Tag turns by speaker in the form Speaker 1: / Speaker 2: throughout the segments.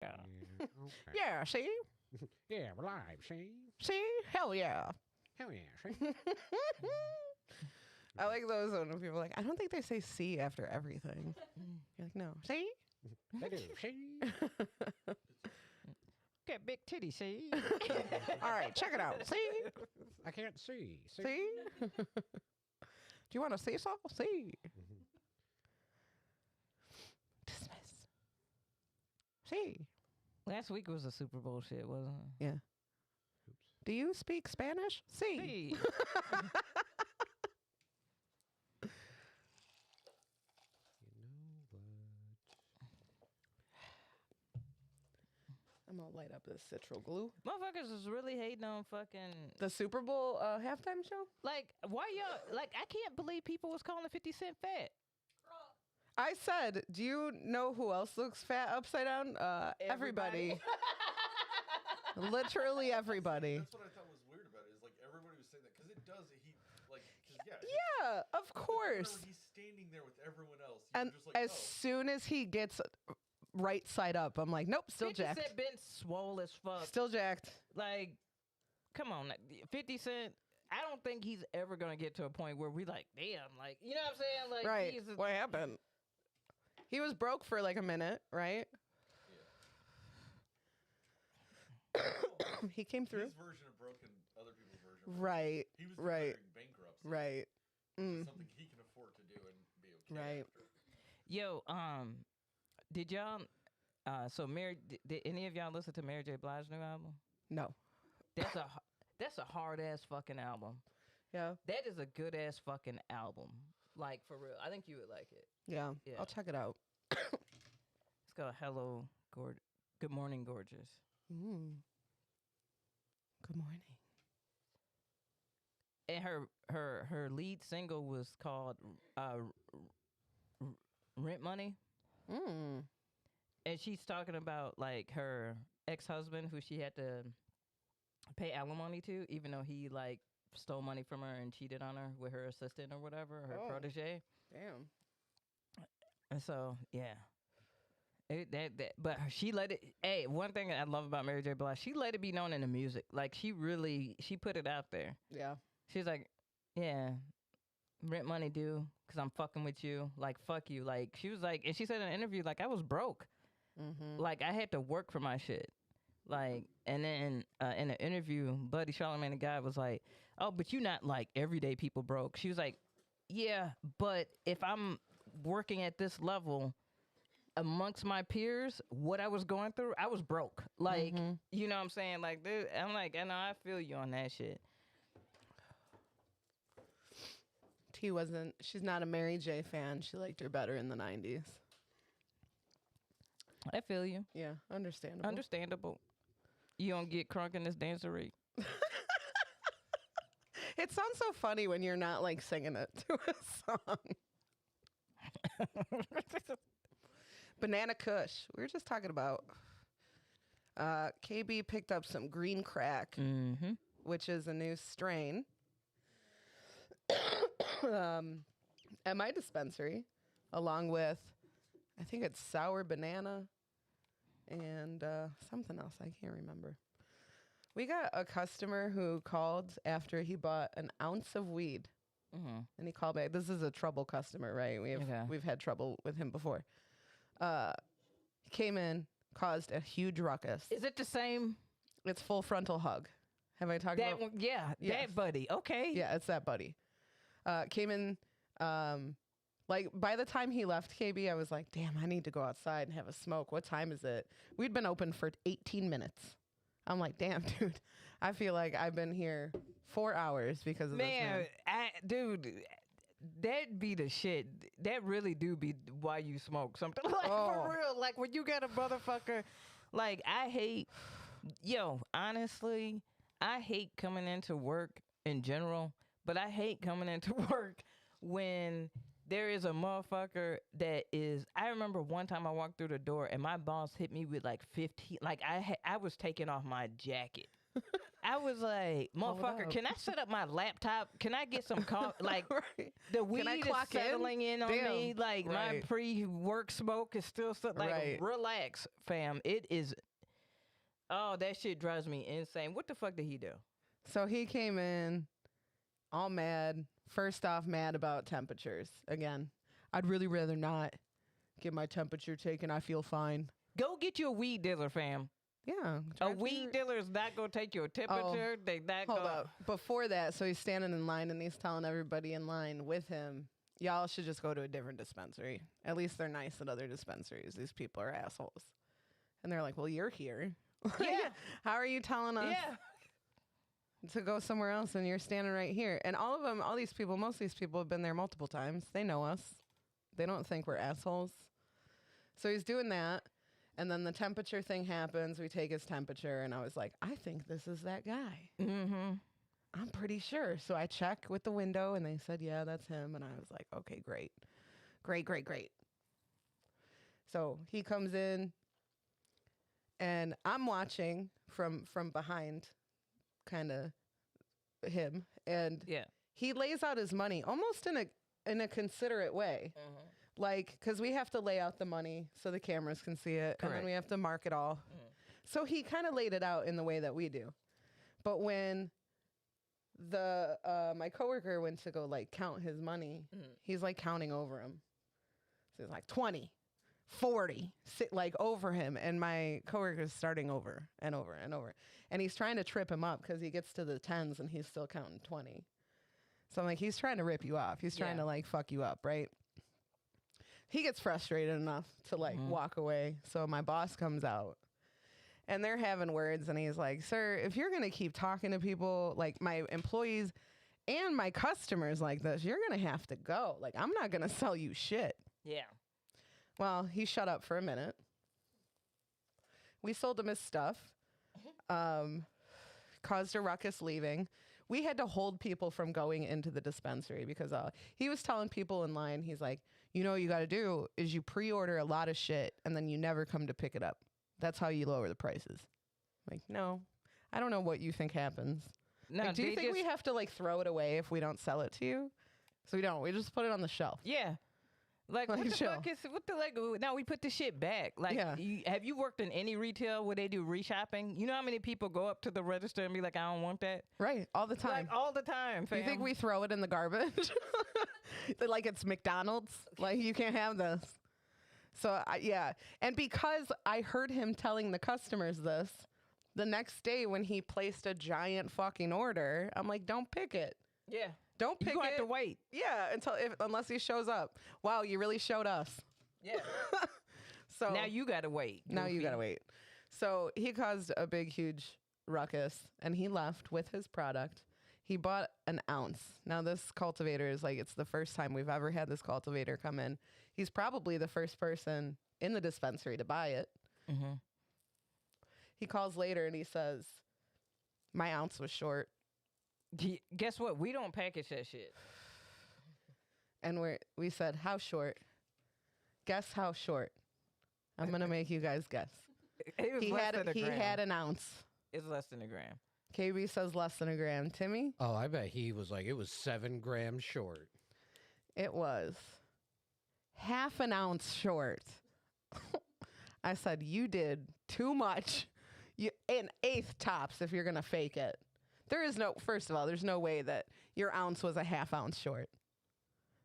Speaker 1: Yeah.
Speaker 2: Okay.
Speaker 1: Yeah, see?
Speaker 2: Yeah, we're live. See?
Speaker 1: See? Hell yeah.
Speaker 2: Hell yeah. See?
Speaker 1: I like those when people are like, I don't think they say see after everything. You're like, no. See?
Speaker 2: They do. See?
Speaker 3: Get big titty, see?
Speaker 1: All right, check it out. See?
Speaker 2: I can't see.
Speaker 1: See? Do you want to see so? See? Dismiss. See?
Speaker 3: Last week was a Super Bowl shit, wasn't it?
Speaker 1: Yeah.
Speaker 2: Oops.
Speaker 1: Do you speak Spanish? See?
Speaker 3: See?
Speaker 2: You know what?
Speaker 1: I'm going to light up this citral glue.
Speaker 3: Motherfuckers is really hating on fucking.
Speaker 1: The Super Bowl halftime show?
Speaker 3: Like, why y'all. Like, I can't believe people was calling 50 Cent fat.
Speaker 1: I said, do you know who else looks fat upside down? Everybody. Literally everybody.
Speaker 4: That's what I thought was weird about it. Is like everybody was saying that because it does. He like because
Speaker 1: Yeah, of course.
Speaker 4: He's standing there with everyone else.
Speaker 1: And
Speaker 4: Just like,
Speaker 1: as soon as he gets right side up, I'm like, nope, still
Speaker 3: 50
Speaker 1: jacked.
Speaker 3: Cent been swole as fuck.
Speaker 1: Still jacked.
Speaker 3: Like, come on. 50 Cent, I don't think he's ever going to get to a point wwhere we like, damn, like, you know what I'm saying? Like,
Speaker 1: Right.
Speaker 3: he's
Speaker 1: What happened? He was broke for like a minute, right? He came through.
Speaker 4: his version of broken, other people's version.
Speaker 1: Right.
Speaker 4: He was
Speaker 1: Right.
Speaker 4: declaring bankruptcy.
Speaker 1: Right. Mm.
Speaker 4: Something he can afford to do and be okay.
Speaker 1: Right.
Speaker 4: After.
Speaker 3: Yo, did y'all, so Mary, did any of y'all listen to Mary J. Blige's new album?
Speaker 1: No.
Speaker 3: That's a hard ass fucking album.
Speaker 1: Yeah.
Speaker 3: That is a good ass fucking album. Like, for real. I think you would like it.
Speaker 1: Yeah.
Speaker 3: Yeah.
Speaker 1: I'll check it out.
Speaker 3: It's called Hello, Good Morning, Gorgeous.
Speaker 1: Mm. Good morning.
Speaker 3: And her lead single was called Rent Money.
Speaker 1: Mm.
Speaker 3: And she's talking about like her ex-husband who she had to pay alimony to, even though he like stole money from her and cheated on her with her assistant or whatever, her protege.
Speaker 1: Damn.
Speaker 3: And so, yeah. But she let it. Hey, one thing I love about Mary J. Blige, she let it be known in the music. Like she put it out there.
Speaker 1: Yeah.
Speaker 3: She's like, yeah, rent money due because I'm fucking with you. Like, fuck you. Like, she was like, and she said in an interview, like, I was broke.
Speaker 1: Mm-hmm.
Speaker 3: Like, I had to work for my shit. Like, and then in an interview, Buddy Charlamagne the guy was like, oh, but you not like everyday people broke. She was like, yeah, but if I'm working at this level amongst my peers, what I was going through, I was broke. Like, you know what I'm saying? Like, dude, I'm like, I know, I feel you on that shit.
Speaker 1: She's not a Mary J fan. She liked her better in the 90s.
Speaker 3: I feel you.
Speaker 1: Yeah, understandable.
Speaker 3: Understandable. You don't get crunk in this dancery.
Speaker 1: It sounds so funny when you're not like singing it to a song. Banana Kush. We were just talking about. KB picked up some green crack, which is a new strain. At my dispensary, along with, I think it's sour banana and something else. I can't remember. We got a customer who called after he bought an ounce of weed, and he called back. This is a trouble customer, right? We've had trouble with him before. He came in, caused a huge ruckus.
Speaker 3: Is it the same?
Speaker 1: It's full frontal hug. Have I talked
Speaker 3: That
Speaker 1: about?
Speaker 3: one, yeah,
Speaker 1: Yes.
Speaker 3: that buddy. Okay.
Speaker 1: Yeah, it's that buddy. Came in, like by the time he left KB, I was like, damn, I need to go outside and have a smoke. What time is it? We'd been open for 18 minutes. I'm like, damn, dude, I feel like I've been here 4 hours because of this man.
Speaker 3: Dude, that be the shit. That really do be why you smoke something. Like, for real. Like, when you got a motherfucker, like, honestly, I hate coming into work in general, but I hate coming into work when there is a motherfucker that is. I remember one time I walked through the door and my boss hit me with like 15. Like, I was taking off my jacket. I was like,
Speaker 1: Hold
Speaker 3: motherfucker,
Speaker 1: up.
Speaker 3: can I set up my laptop? Can I get some like
Speaker 1: Right.
Speaker 3: the weed
Speaker 1: I
Speaker 3: is
Speaker 1: clock in?
Speaker 3: settling in on me?
Speaker 1: Damn.
Speaker 3: Like my
Speaker 1: Right.
Speaker 3: pre-work smoke is still like
Speaker 1: Right.
Speaker 3: relax, fam. It is. Oh, that shit drives me insane. What the fuck did he do?
Speaker 1: So he came in all mad. First off, mad about temperatures. Again, I'd really rather not get my temperature taken. I feel fine.
Speaker 3: Go get you a weed dealer, fam.
Speaker 1: Yeah.
Speaker 3: A
Speaker 1: drive to
Speaker 3: weed
Speaker 1: your-
Speaker 3: dealer is not gonna take your temperature. They not
Speaker 1: Hold
Speaker 3: gonna.
Speaker 1: up. Before that, so he's standing in line and he's telling everybody in line with him, y'all should just go to a different dispensary. At least they're nice at other dispensaries. These people are assholes. And they're like, well, you're here.
Speaker 3: Yeah.
Speaker 1: How are you telling us
Speaker 3: Yeah.
Speaker 1: to go somewhere else and you're standing right here? And all of them, all these people, most of these people have been there multiple times. They know us. They don't think we're assholes. So he's doing that. And then the temperature thing happens. We take his temperature. And I was like, I think this is that guy.
Speaker 3: Mm-hmm.
Speaker 1: I'm pretty sure. So I check with the window and they said, yeah, that's him. And I was like, okay, great. Great, great, great. So he comes in and I'm watching from behind kind of him. And
Speaker 3: Yeah.
Speaker 1: he lays out his money almost in a considerate way.
Speaker 3: Mm-hmm.
Speaker 1: Like, because we have to lay out the money so the cameras can see it. And
Speaker 3: Correct.
Speaker 1: then we have to mark it all. So he kind of laid it out in the way that we do. But when my coworker went to go like count his money, he's like counting over him. So he's like 20, 40, like over him. And my coworker's starting over and over and over. And he's trying to trip him up because he gets to the tens and he's still counting 20. So I'm like, he's trying to rip you off. He's trying to like fuck you up, right? He gets frustrated enough to like walk away. So my boss comes out and they're having words and he's like, sir, if you're going to keep talking to people, like my employees and my customers like this, you're going to have to go. Like, I'm not going to sell you shit.
Speaker 3: Yeah.
Speaker 1: Well, he shut up for a minute. We sold him his stuff, caused a ruckus leaving. We had to hold people from going into the dispensary because he was telling people in line, he's like, you know what you got to do is you pre-order a lot of shit and then you never come to pick it up. That's how you lower the prices. Like, no, I don't know what you think happens.
Speaker 3: No,
Speaker 1: Like, do you
Speaker 3: they
Speaker 1: think we
Speaker 3: just-
Speaker 1: have to like throw it away if we don't sell it to you? So we don't. We just put it on the shelf.
Speaker 3: Yeah. Like,
Speaker 1: Like,
Speaker 3: what the
Speaker 1: chill.
Speaker 3: fuck is, what the, like, now we put the shit back. Like,
Speaker 1: Yeah.
Speaker 3: have you worked in any retail where they do reshopping? You know how many people go up to the register and be like, I don't want that?
Speaker 1: Right. All the time.
Speaker 3: Like, all the time, fam.
Speaker 1: You think we throw it in the garbage? Like it's McDonald's? Like you can't have this. So yeah. And because I heard him telling the customers this, the next day when he placed a giant fucking order, I'm like, don't pick it.
Speaker 3: Yeah.
Speaker 1: Don't pick
Speaker 3: You're going
Speaker 1: it.
Speaker 3: to have to wait.
Speaker 1: Yeah, unless he shows up. Wow, you really showed us.
Speaker 3: Yeah.
Speaker 1: So
Speaker 3: Now you got to wait.
Speaker 1: now you
Speaker 3: goofy.
Speaker 1: gotta wait. So he caused a big, huge ruckus, and he left with his product. He bought an ounce. Now this cultivator is like, it's the first time we've ever had this cultivator come in. He's probably the first person in the dispensary to buy it.
Speaker 3: Mm-hmm.
Speaker 1: He calls later and he says, my ounce was short.
Speaker 3: Guess what? We don't package that shit.
Speaker 1: And we said, how short? Guess how short? I'm going to make you guys guess.
Speaker 3: It was
Speaker 1: He
Speaker 3: less
Speaker 1: had
Speaker 3: than a
Speaker 1: he
Speaker 3: gram.
Speaker 1: had an ounce.
Speaker 3: It's less than a gram.
Speaker 1: KB says less than a gram. Timmy?
Speaker 2: Oh, I bet he was like, it was 7 grams short.
Speaker 1: It was half an ounce short. I said, you did too much. An eighth tops if you're going to fake it. First of all, there's no way that your ounce was a half ounce short.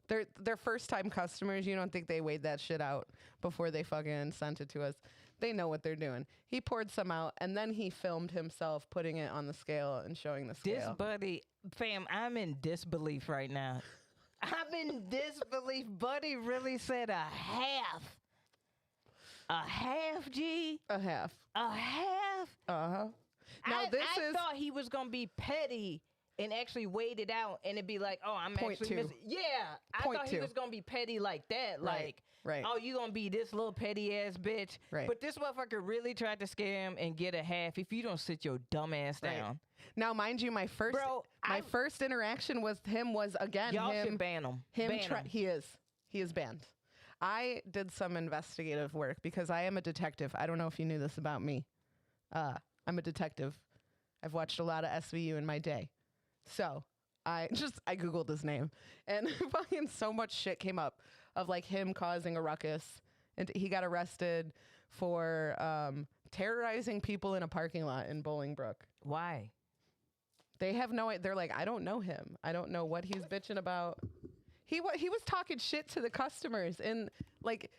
Speaker 1: They're first time customers. You don't think they weighed that shit out before they fucking sent it to us. They know what they're doing. He poured some out and then he filmed himself putting it on the scale and showing the
Speaker 3: This
Speaker 1: scale.
Speaker 3: buddy, fam, I'm in disbelief right now. I'm in disbelief. Buddy really said a half. A half, G?
Speaker 1: A half.
Speaker 3: A half?
Speaker 1: Uh-huh. Now
Speaker 3: I
Speaker 1: this is
Speaker 3: thought he was going to be petty and actually wait it out and it'd be like, oh, I'm
Speaker 1: Point
Speaker 3: actually
Speaker 1: two.
Speaker 3: missing. Yeah. I
Speaker 1: Point
Speaker 3: thought he
Speaker 1: two.
Speaker 3: was going to be petty like that.
Speaker 1: Right,
Speaker 3: Like,
Speaker 1: right.
Speaker 3: oh, you going to be this little petty ass bitch.
Speaker 1: Right.
Speaker 3: But this motherfucker really tried to scam him and get a half if you don't sit your dumb ass
Speaker 1: Right.
Speaker 3: down.
Speaker 1: Now, mind you, my first interaction with him was again
Speaker 3: Y'all
Speaker 1: him.
Speaker 3: should ban him.
Speaker 1: Him.
Speaker 3: Ban him.
Speaker 1: He is banned. I did some investigative work because I am a detective. I don't know if you knew this about me. I'm a detective. I've watched a lot of SVU in my day. So I Googled his name, and fucking so much shit came up of like him causing a ruckus, and he got arrested for terrorizing people in a parking lot in Bolingbrook.
Speaker 3: Why?
Speaker 1: They have they're like, I don't know him. I don't know what he's bitching about. He was talking shit to the customers and like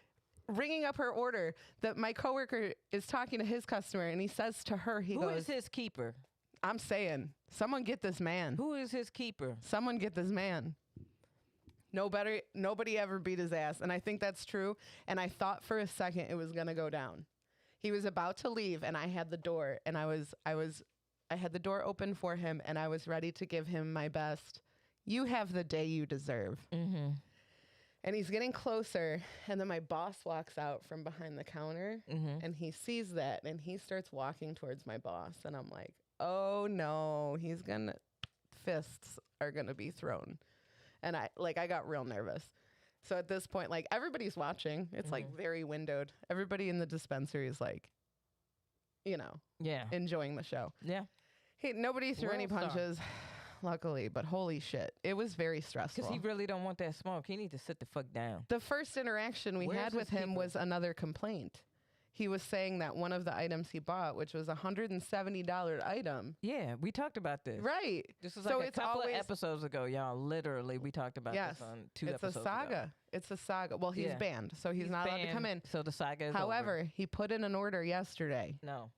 Speaker 1: ringing up her order. That my coworker is talking to his customer, and he says to her, he
Speaker 3: Who
Speaker 1: goes,
Speaker 3: is his keeper?
Speaker 1: I'm saying, someone get this man.
Speaker 3: Who is his keeper?
Speaker 1: Someone get this man. Nobody ever beat his ass. And I think that's true. And I thought for a second it was going to go down. He was about to leave, and I had the door, and I had the door open for him, and I was ready to give him my best. You have the day you deserve.
Speaker 3: Mm-hmm.
Speaker 1: And he's getting closer, and then my boss walks out from behind the counter, and he sees that, and he starts walking towards my boss, and I'm like, oh no, fists are gonna be thrown. And I got real nervous. So at this point, like, everybody's watching. It's like very windowed. Everybody in the dispensary is like, enjoying the show.
Speaker 3: Yeah.
Speaker 1: Hey, nobody threw any
Speaker 3: World star.
Speaker 1: punches, luckily, but holy shit, it was very stressful.
Speaker 3: Because he really don't want that smoke. He need to sit the fuck down.
Speaker 1: The first interaction we
Speaker 3: Where's
Speaker 1: had with
Speaker 3: his
Speaker 1: him
Speaker 3: keeper?
Speaker 1: was another complaint. He was saying that one of the items he bought, which was a $170 item.
Speaker 3: Yeah, we talked about this.
Speaker 1: Right.
Speaker 3: This was
Speaker 1: So
Speaker 3: like a
Speaker 1: it's
Speaker 3: couple
Speaker 1: always-
Speaker 3: of episodes ago, y'all. Literally, we talked about
Speaker 1: Yes.
Speaker 3: this on 2
Speaker 1: It's
Speaker 3: episodes
Speaker 1: a
Speaker 3: ago.
Speaker 1: saga. It's a saga. Well, he's
Speaker 3: Yeah.
Speaker 1: banned, so he's not allowed to come in.
Speaker 3: So the saga is
Speaker 1: However,
Speaker 3: over.
Speaker 1: he put in an order yesterday,
Speaker 3: No.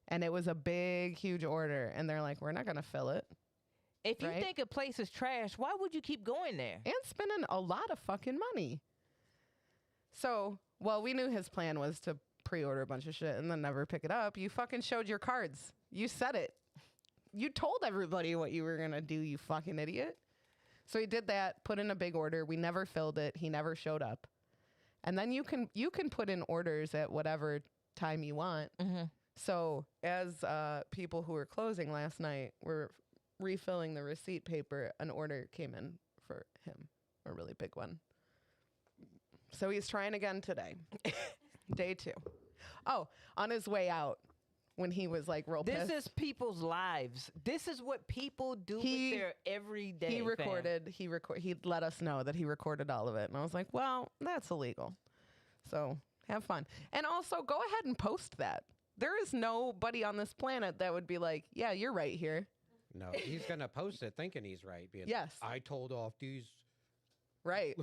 Speaker 1: and it was a big, huge order. And they're like, we're not going to fill it.
Speaker 3: If you
Speaker 1: Right?
Speaker 3: think a place is trash, why would you keep going there?
Speaker 1: And spending a lot of fucking money. So, well, we knew his plan was to pre-order a bunch of shit and then never pick it up. You fucking showed your cards. You said it. You told everybody what you were going to do, you fucking idiot. So he did that, put in a big order. We never filled it. He never showed up. And then you can put in orders at whatever time you want.
Speaker 3: Mm-hmm.
Speaker 1: So as people who were closing last night were refilling the receipt paper, an order came in for him, a really big one. So he's trying again today. Day 2. Oh, on his way out, when he was like real
Speaker 3: This
Speaker 1: pissed.
Speaker 3: is people's lives. This is what people do
Speaker 1: He-
Speaker 3: with their everyday.
Speaker 1: He
Speaker 3: fam.
Speaker 1: recorded. He let us know that he recorded all of it, and I was like, "Well, that's illegal." So have fun, and also go ahead and post that. There is nobody on this planet that would be like, "Yeah, you're right here."
Speaker 2: No, he's going to post it thinking he's right. Being,
Speaker 1: Yes.
Speaker 2: I told off these
Speaker 1: Right.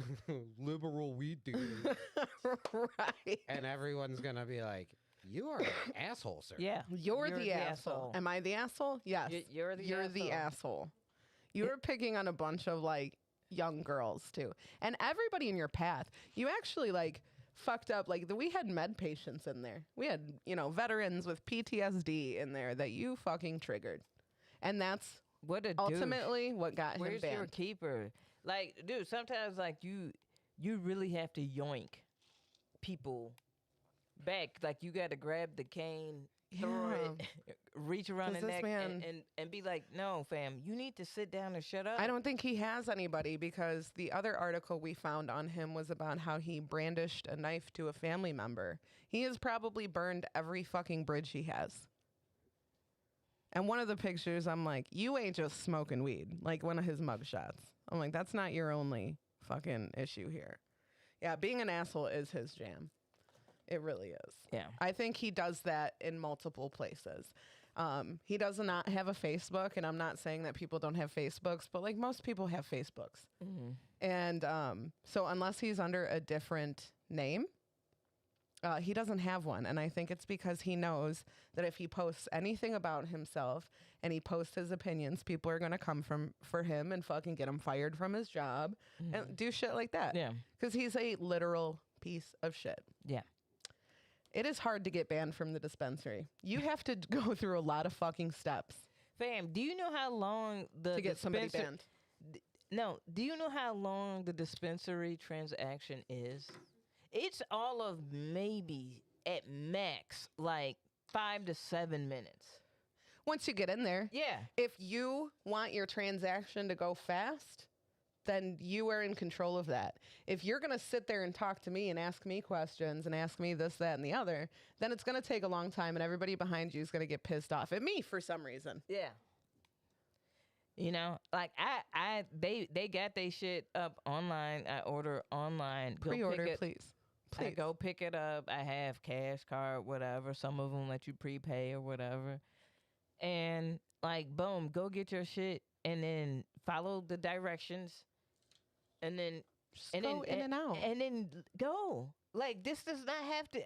Speaker 2: liberal weed dealers.
Speaker 1: Right.
Speaker 2: And everyone's going to be like, you are an asshole, sir.
Speaker 3: Yeah.
Speaker 1: You're the asshole. Am I the asshole? Yes.
Speaker 3: You're the
Speaker 1: asshole. You were picking on a bunch of like young girls too, and everybody in your path. You actually like fucked up. Like we had med patients in there. We had veterans with PTSD in there that you fucking triggered, and that's
Speaker 3: What a
Speaker 1: ultimately what got him
Speaker 3: Where's your
Speaker 1: banned.
Speaker 3: keeper? Like, dude, sometimes like you really have to yoink people back. Like you got to grab the cane, throw it, reach around the
Speaker 1: 'Cause this
Speaker 3: neck,
Speaker 1: man-
Speaker 3: and be like, no, fam, you need to sit down and shut up.
Speaker 1: I don't think he has anybody, because the other article we found on him was about how he brandished a knife to a family member. He has probably burned every fucking bridge he has. And one of the pictures, I'm like, you ain't just smoking weed. Like one of his mug shots. I'm like, that's not your only fucking issue here. Yeah, being an asshole is his jam. It really is.
Speaker 3: Yeah.
Speaker 1: I think he does that in multiple places. He does not have a Facebook, and I'm not saying that people don't have Facebooks, but like most people have Facebooks.
Speaker 3: Mm-hmm.
Speaker 1: And so unless he's under a different name, he doesn't have one. And I think it's because he knows that if he posts anything about himself and he posts his opinions, people are going to come for him and fucking get him fired from his job and do shit like that.
Speaker 3: Yeah.
Speaker 1: Because he's a literal piece of shit.
Speaker 3: Yeah.
Speaker 1: It is hard to get banned from the dispensary. You have to go through a lot of fucking steps
Speaker 3: Fam, do you know how long the
Speaker 1: to get somebody
Speaker 3: dispensa-
Speaker 1: banned.
Speaker 3: No, do you know how long the dispensary transaction is? It's all of maybe at max like 5 to 7 minutes.
Speaker 1: Once you get in there,
Speaker 3: Yeah.
Speaker 1: if you want your transaction to go fast, then you are in control of that. If you're going to sit there and talk to me and ask me questions and ask me this, that, and the other, then it's going to take a long time and everybody behind you is going to get pissed off at me for some reason.
Speaker 3: Yeah. You know, like they got their shit up online. I order online.
Speaker 1: Pre-order, please.
Speaker 3: I go pick it up. I have cash card, whatever. Some of them let you prepay or whatever. And like, boom, go get your shit and then follow the directions. And then
Speaker 1: Go in and out.
Speaker 3: And then go. Like, this does not have to.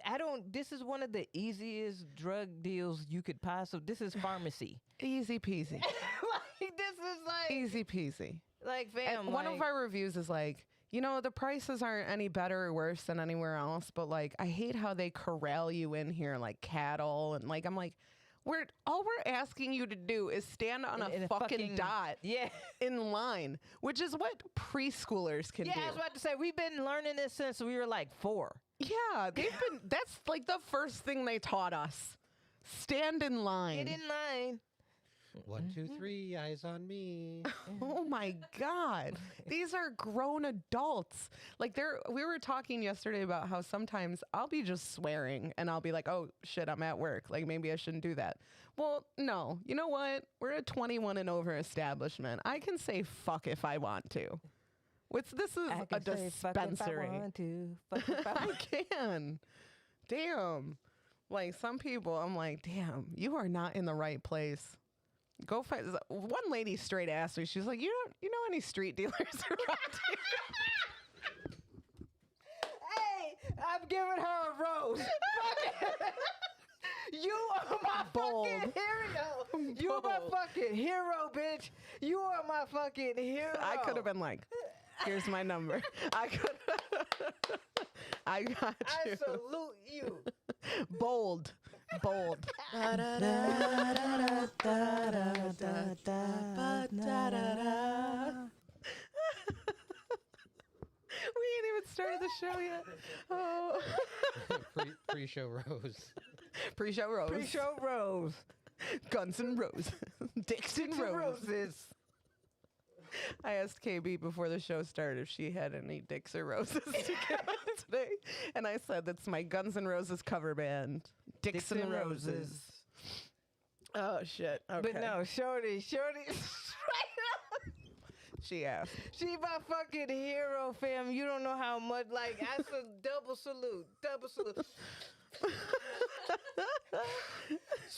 Speaker 3: This is one of the easiest drug deals you could possibly. This is pharmacy.
Speaker 1: Easy peasy.
Speaker 3: Like, this is like
Speaker 1: Easy peasy.
Speaker 3: like, fam.
Speaker 1: And one of our reviews is like, you know, the prices aren't any better or worse than anywhere else, but like, I hate how they corral you in here like cattle. And like, I'm like, all we're asking you to do is stand on a fucking dot in line, which is what preschoolers can do.
Speaker 3: Yeah, I was about to say, we've been learning this since we were like 4.
Speaker 1: Yeah, that's like the first thing they taught us. Stand in line.
Speaker 3: Get in line.
Speaker 2: 1, 2, 3, eyes on me.
Speaker 1: Oh my God. These are grown adults. Like we were talking yesterday about how sometimes I'll be just swearing and I'll be like, oh shit, I'm at work. Like maybe I shouldn't do that. Well, no, you know what? We're a 21 and over establishment. I can say fuck if I want to. This is a dispensary.
Speaker 3: I want to. Fuck if I want
Speaker 1: I can. Damn. Like some people, I'm like, damn, you are not in the right place. Go find one lady straight asked me. She's like, you know any street dealers around here?
Speaker 3: Hey, I'm giving her a rose. You are my fucking hero. You are my fucking hero, bitch. You are my fucking hero.
Speaker 1: I could have been like, here's my number. I got you.
Speaker 3: I salute you.
Speaker 1: Bold. We ain't even started the show yet. Oh.
Speaker 2: Pre-show rose.
Speaker 1: Pre-show rose.
Speaker 3: Pre-show rose.
Speaker 1: Guns and Roses. Dixon Roses. I asked KB before the show started if she had any Dicks or Roses to give us today. And I said, that's my Guns N' Roses cover band. Dicks and Roses. Oh, shit. Okay.
Speaker 3: But no, Shorty.
Speaker 1: She asked.
Speaker 3: She my fucking hero, fam. You don't know how much, like, I said double salute.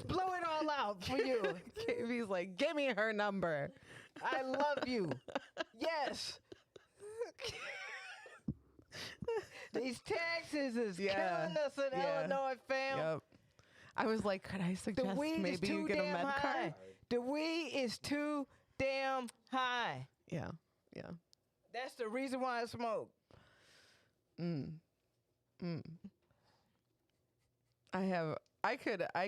Speaker 3: Blow it all out for you.
Speaker 1: KB's like, give me her number.
Speaker 3: I love you. Yes. These taxes is killing us in Illinois, fam.
Speaker 1: Yep. I was like, could I suggest
Speaker 3: The weed
Speaker 1: maybe
Speaker 3: is too
Speaker 1: you get a
Speaker 3: damn
Speaker 1: med
Speaker 3: high.
Speaker 1: card?
Speaker 3: The weed is too damn high.
Speaker 1: Yeah.
Speaker 3: That's the reason why I smoke.
Speaker 1: I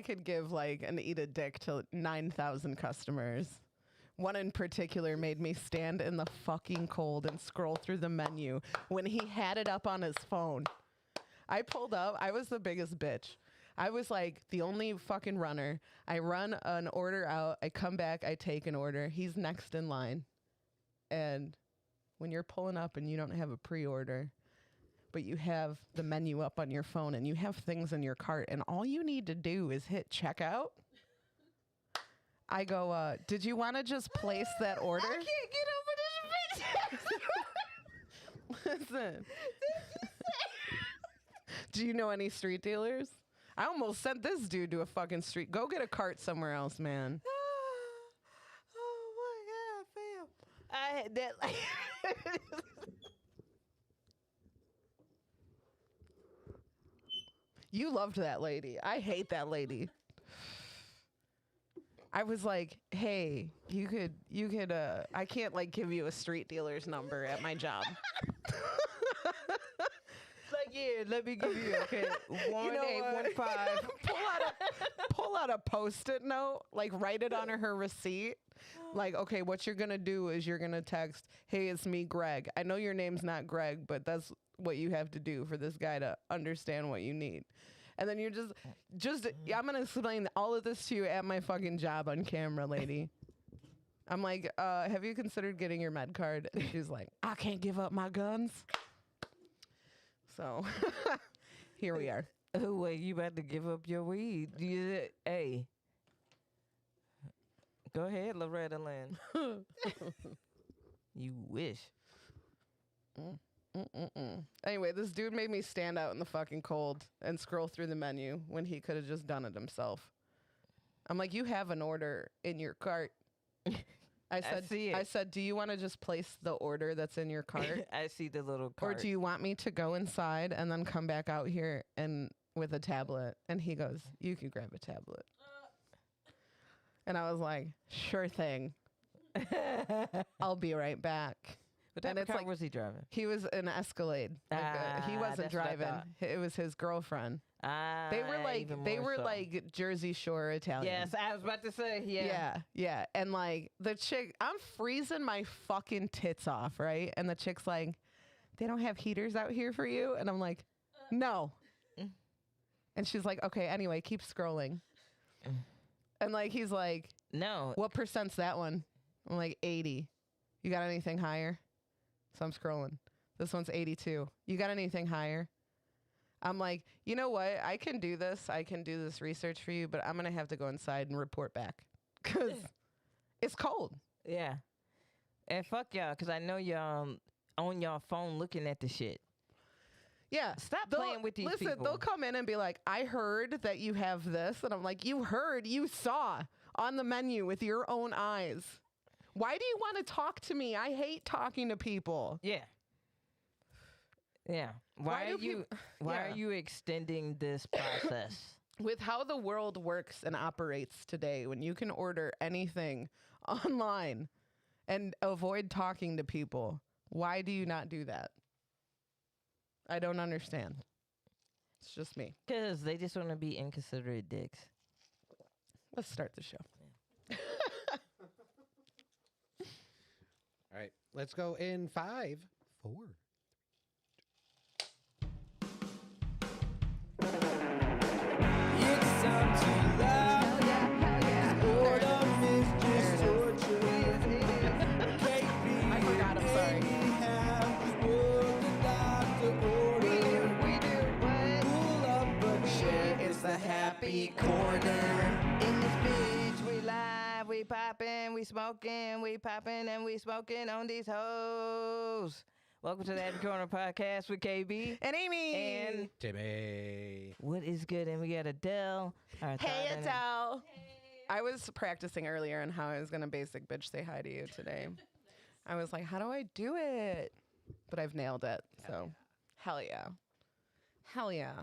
Speaker 1: could give like an eat a dick to 9,000 customers. One in particular made me stand in the fucking cold and scroll through the menu when he had it up on his phone. I pulled up. I was the biggest bitch. I was like the only fucking runner. I run an order out. I come back. I take an order. He's next in line. And when you're pulling up and you don't have a pre-order, but you have the menu up on your phone and you have things in your cart and all you need to do is hit checkout. I go, did you want to just place that order?
Speaker 3: I can't get over this bitch.
Speaker 1: Listen. Do you know any street dealers? I almost sent this dude to a fucking street. Go get a cart somewhere else, man.
Speaker 3: Oh my God, fam. I had that like
Speaker 1: You loved that lady. I hate that lady. I was like, hey, you could, I can't like give you a street dealer's number at my job.
Speaker 3: like, yeah, let me give you 1815.
Speaker 1: Pull out a Post-it note, like write it on her receipt. Like, okay, what you're going to do is you're going to text, hey, it's me, Greg. I know your name's not Greg, but that's what you have to do for this guy to understand what you need. And then you're just I'm going to explain all of this to you at my fucking job on camera, lady. I'm like, have you considered getting your med card? And she's like, I can't give up my guns. So here we are.
Speaker 3: Oh, wait, you about to give up your weed? Hey, go ahead, Loretta Lynn. You wish.
Speaker 1: Anyway, this dude made me stand out in the fucking cold and scroll through the menu when he could have just done it himself. I'm like, you have an order in your cart. I
Speaker 3: see it.
Speaker 1: I said, do you want to just place the order that's in your cart?
Speaker 3: I see the little
Speaker 1: Or
Speaker 3: cart.
Speaker 1: do you want me to go inside and then come back out here and with a tablet? And he goes, you can grab a tablet. And I was like, sure thing. I'll be right back.
Speaker 3: What type
Speaker 1: and
Speaker 3: of
Speaker 1: it's
Speaker 3: car
Speaker 1: like,
Speaker 3: was he driving?
Speaker 1: He was an Escalade. He wasn't
Speaker 3: that's what I
Speaker 1: driving.
Speaker 3: thought.
Speaker 1: It was his girlfriend. They were
Speaker 3: so.
Speaker 1: like Jersey Shore Italian.
Speaker 3: Yes, I was about to say,
Speaker 1: Yeah. And like the chick, I'm freezing my fucking tits off, right? And the chick's like, they don't have heaters out here for you? And I'm like, no. And she's like, okay, anyway, keep scrolling. And like, he's like,
Speaker 3: no.
Speaker 1: what percent's that one? I'm like, 80. You got anything higher? So I'm scrolling. This one's 82. You got anything higher? I'm like, you know what? I can do this. I can do this research for you, but I'm going to have to go inside and report back because it's cold.
Speaker 3: Yeah. And fuck y'all, because I know y'all on y'all phone looking at the shit.
Speaker 1: Yeah.
Speaker 3: Stop playing with these people.
Speaker 1: Listen, they'll come in and be like, I heard that you have this. And I'm like, you heard, you saw on the menu with your own eyes. Why do you want to talk to me? I hate talking to people.
Speaker 3: Yeah. Yeah. Why are you extending this process?
Speaker 1: With how the world works and operates today, when you can order anything online and avoid talking to people, why do you not do that? I don't understand. It's just me.
Speaker 3: Because they just want to be inconsiderate dicks.
Speaker 1: Let's start the show.
Speaker 2: All right, let's go in 5, 4.
Speaker 5: It's time to laugh. Boredom is just torture.
Speaker 1: I forgot, I'm sorry.
Speaker 5: It's the happy corner.
Speaker 3: In this bitch, we live, we poppin', we smoking, we poppin' and we smoking on these hoes. Welcome to the Happy Corner Podcast with KB
Speaker 1: And Aimee.
Speaker 3: and
Speaker 2: Timmy.
Speaker 3: what is good? And we got Adele.
Speaker 1: Hey, Adele. I was practicing earlier on how I was going to basic bitch say hi to you today. I was like, how do I do it? But I've nailed it. So, hell yeah. Hell yeah.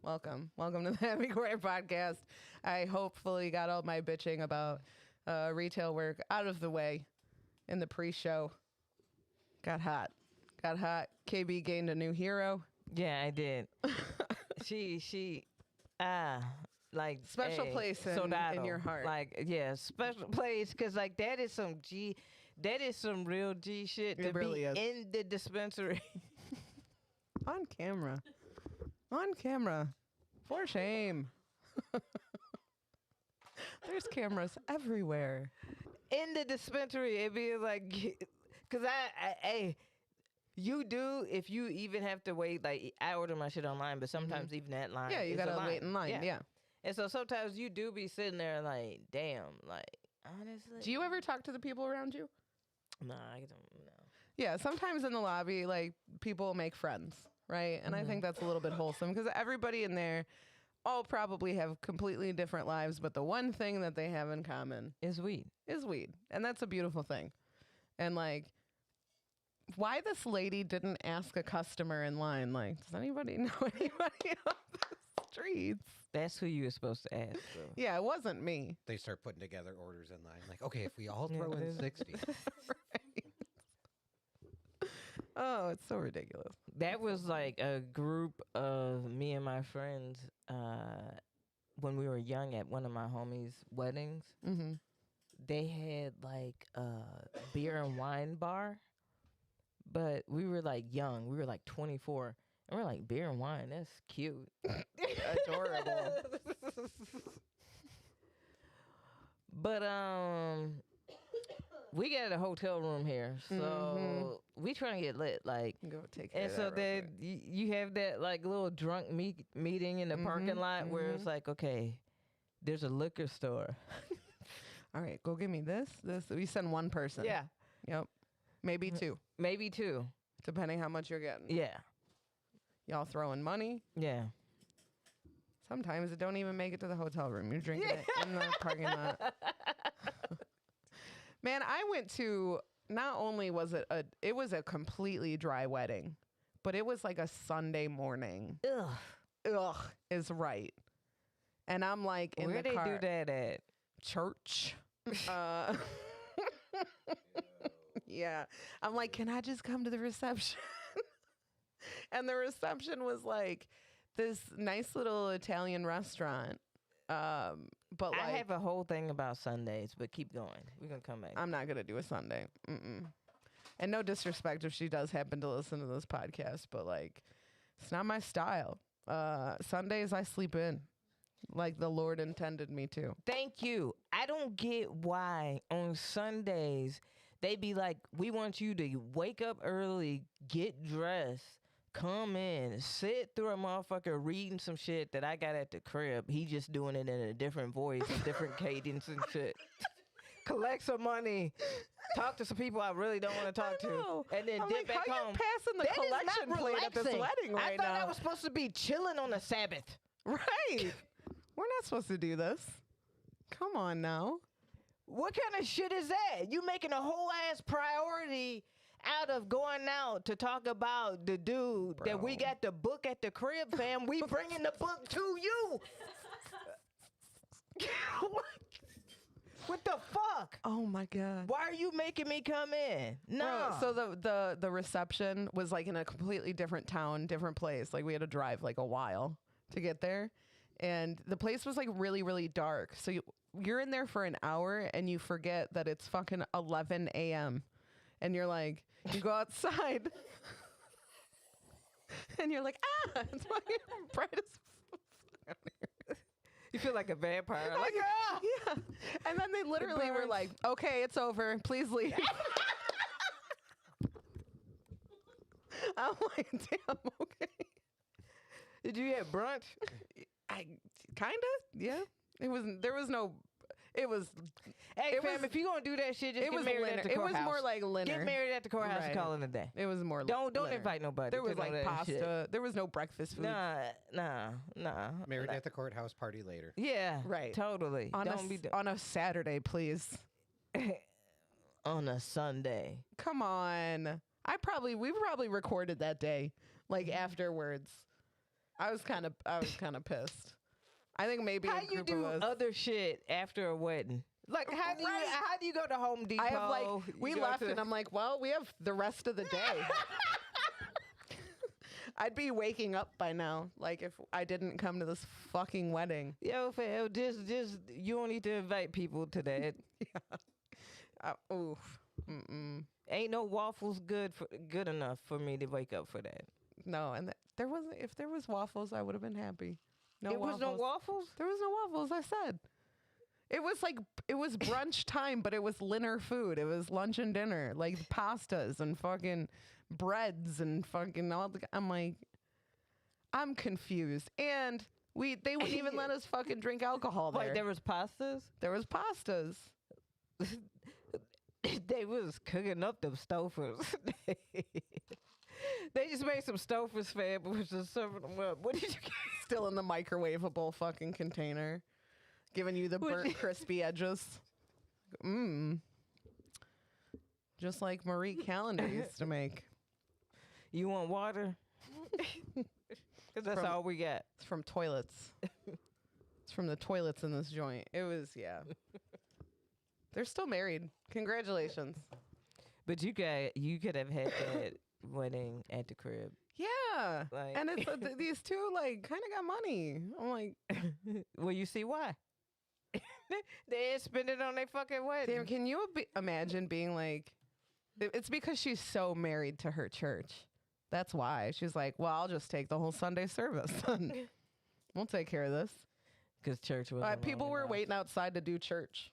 Speaker 1: Welcome. Welcome to the Happy Corner Podcast. I hopefully got all my bitching about retail work out of the way in the pre-show. Got hot. KB gained a new hero.
Speaker 3: Yeah, I did. she like
Speaker 1: Special place in
Speaker 3: soldado.
Speaker 1: your heart.
Speaker 3: Like, yeah, special place, because like that is some real G shit
Speaker 1: It
Speaker 3: to
Speaker 1: really
Speaker 3: be
Speaker 1: is.
Speaker 3: in the dispensary.
Speaker 1: On camera. For shame. There's cameras everywhere.
Speaker 3: In the dispensary, it'd be like, because you do, if you even have to wait, like, I order my shit online, but sometimes even that line
Speaker 1: Yeah, you
Speaker 3: is a
Speaker 1: gotta
Speaker 3: line.
Speaker 1: wait in line. Yeah.
Speaker 3: And so sometimes you do be sitting there like, damn, like, honestly.
Speaker 1: Do you ever talk to the people around you?
Speaker 3: Nah, I don't know.
Speaker 1: Yeah, sometimes in the lobby, like, people make friends, right? And I think that's a little bit wholesome because everybody in there all probably have completely different lives, but the one thing that they have in common
Speaker 3: It's weed.
Speaker 1: is weed. And that's a beautiful thing. And, like, why this lady didn't ask a customer in line, like, does anybody know anybody on the streets?
Speaker 3: That's who you were supposed to ask, bro.
Speaker 1: Yeah, it wasn't me.
Speaker 2: They start putting together orders in line. Like, okay, if we all throw in 60.
Speaker 1: Oh, it's so ridiculous.
Speaker 3: That was like a group of me and my friends when we were young at one of my homies' weddings.
Speaker 1: Mm-hmm.
Speaker 3: They had like a beer and wine bar, but we were like young. We were like 24. And we're like, beer and wine, that's cute.
Speaker 1: Adorable.
Speaker 3: But we got a hotel room here, so we trying to get lit. Like,
Speaker 1: Go take care
Speaker 3: and
Speaker 1: of
Speaker 3: so
Speaker 1: that real
Speaker 3: then
Speaker 1: quick.
Speaker 3: you have that like little drunk meeting in the parking lot where it's like, okay, there's a liquor store.
Speaker 1: All right, go give me this. We send one person.
Speaker 3: Yeah,
Speaker 1: Yep. Maybe two,
Speaker 3: maybe two.
Speaker 1: depending how much you're getting.
Speaker 3: Yeah,
Speaker 1: Y'all throwing money.
Speaker 3: yeah.
Speaker 1: Sometimes it don't even make it to the hotel room. You're drinking it in the parking lot. Man, I went to, not only was it was a completely dry wedding, but it was like a Sunday morning.
Speaker 3: Ugh.
Speaker 1: Ugh is right. And I'm like in
Speaker 3: Where
Speaker 1: the
Speaker 3: they
Speaker 1: car.
Speaker 3: do that at?
Speaker 1: Church. Yeah. I'm like, can I just come to the reception? And the reception was like this nice little Italian restaurant. But like,
Speaker 3: I have a whole thing about Sundays, but keep going. We're gonna come back.
Speaker 1: I'm not going to do a Sunday. And no disrespect if she does happen to listen to this podcast, but like, it's not my style. Sundays I sleep in like the Lord intended me to.
Speaker 3: Thank you. I don't get why on Sundays they be like, we want you to wake up early, get dressed, come in, sit through a motherfucker reading some shit that I got at the crib. He just doing it in a different voice, a different cadence and shit. Collect some money, talk to some people I really don't want to talk to, and then
Speaker 1: I'm
Speaker 3: dip
Speaker 1: like,
Speaker 3: back
Speaker 1: how
Speaker 3: home.
Speaker 1: you passing the
Speaker 3: That is
Speaker 1: collection
Speaker 3: not
Speaker 1: plate at this
Speaker 3: relaxing.
Speaker 1: wedding right
Speaker 3: I thought
Speaker 1: now?
Speaker 3: I was supposed to be chilling on a Sabbath.
Speaker 1: Right. We're not supposed to do this. Come on now.
Speaker 3: What kind of shit is that? You making a whole ass priority out of going out to talk about the dude that we
Speaker 1: Bro.
Speaker 3: got the book at the crib, fam. We bringing the book to you. What the fuck?
Speaker 1: Oh my God.
Speaker 3: Why are you making me come in? No.
Speaker 1: Bro, so the reception was like in a completely different town, different place. Like we had to drive like a while to get there. And the place was like really, really dark. So you're in there for an hour and you forget that it's fucking 11 a.m. And you're like, you go outside and you're like, it's fucking bright as fuck.
Speaker 3: you feel like a vampire. Like,
Speaker 1: Yeah. And then they literally were
Speaker 3: burns.
Speaker 1: like, okay, it's over. Please leave. I'm like, damn, okay.
Speaker 3: did you have brunch?
Speaker 1: I kind of, yeah. It was
Speaker 3: Hey,
Speaker 1: It
Speaker 3: fam,
Speaker 1: was-
Speaker 3: if you gonna do that shit, just
Speaker 1: it
Speaker 3: get
Speaker 1: was
Speaker 3: married
Speaker 1: Linner.
Speaker 3: at the
Speaker 1: It
Speaker 3: courthouse.
Speaker 1: was more like Linner.
Speaker 3: Get married at the courthouse
Speaker 1: Right.
Speaker 3: and call it a day.
Speaker 1: It was more
Speaker 3: Don't
Speaker 1: Linner.
Speaker 3: invite nobody.
Speaker 1: There was
Speaker 3: to
Speaker 1: like
Speaker 3: none of that shit.
Speaker 1: pasta. There was no breakfast food.
Speaker 3: Nah.
Speaker 2: Married at the courthouse, party later.
Speaker 3: Yeah,
Speaker 1: Right.
Speaker 3: Totally.
Speaker 1: On
Speaker 3: Don't be
Speaker 1: on a Saturday, please.
Speaker 3: on a Sunday.
Speaker 1: Come on. We probably recorded that day, like afterwards. I was kind of pissed. I think maybe
Speaker 3: How
Speaker 1: a
Speaker 3: you
Speaker 1: group
Speaker 3: do
Speaker 1: of us.
Speaker 3: other shit after a wedding? Like how do you go to Home Depot?
Speaker 1: I have like
Speaker 3: You
Speaker 1: we
Speaker 3: go
Speaker 1: left
Speaker 3: to-
Speaker 1: and I'm like, well, we have the rest of the day. I'd be waking up by now, like if I didn't come to this fucking wedding.
Speaker 3: Yo, fam, just you don't need to invite people to that.
Speaker 1: Oof. Mm-mm.
Speaker 3: Ain't no waffles good enough for me to wake up for that.
Speaker 1: No, and there wasn't. If there was waffles, I would have been happy. No
Speaker 3: It was no waffles.
Speaker 1: There was no waffles. I said. It was brunch time, but it was Linner food. It was lunch and dinner, like pastas and fucking breads and fucking all the. I'm like, I'm confused, and they wouldn't even let us fucking drink alcohol there.
Speaker 3: Like there was pastas.
Speaker 1: There was pastas.
Speaker 3: They was cooking up them stofers. They just made some stofers, fam, but was just serving them up. What did you get?
Speaker 1: Still in the microwavable fucking container, giving you the burnt, crispy edges. Just like Marie Callender used to make.
Speaker 3: You want water? Because that's all we got.
Speaker 1: It's from toilets. It's from the toilets in this joint. It was, yeah. They're still married. Congratulations.
Speaker 3: But you could have had that wedding at the crib.
Speaker 1: Yeah.
Speaker 3: Like-
Speaker 1: And it's these two like kind of got money. I'm like,
Speaker 3: Well, you see why. They ain't spend it on their fucking wedding.
Speaker 1: damn, can you imagine being like, it's because she's so married to her church. That's why. She's like, well, I'll just take the whole Sunday service. We'll take care of this.
Speaker 3: Because church was
Speaker 1: People were waiting outside to do church.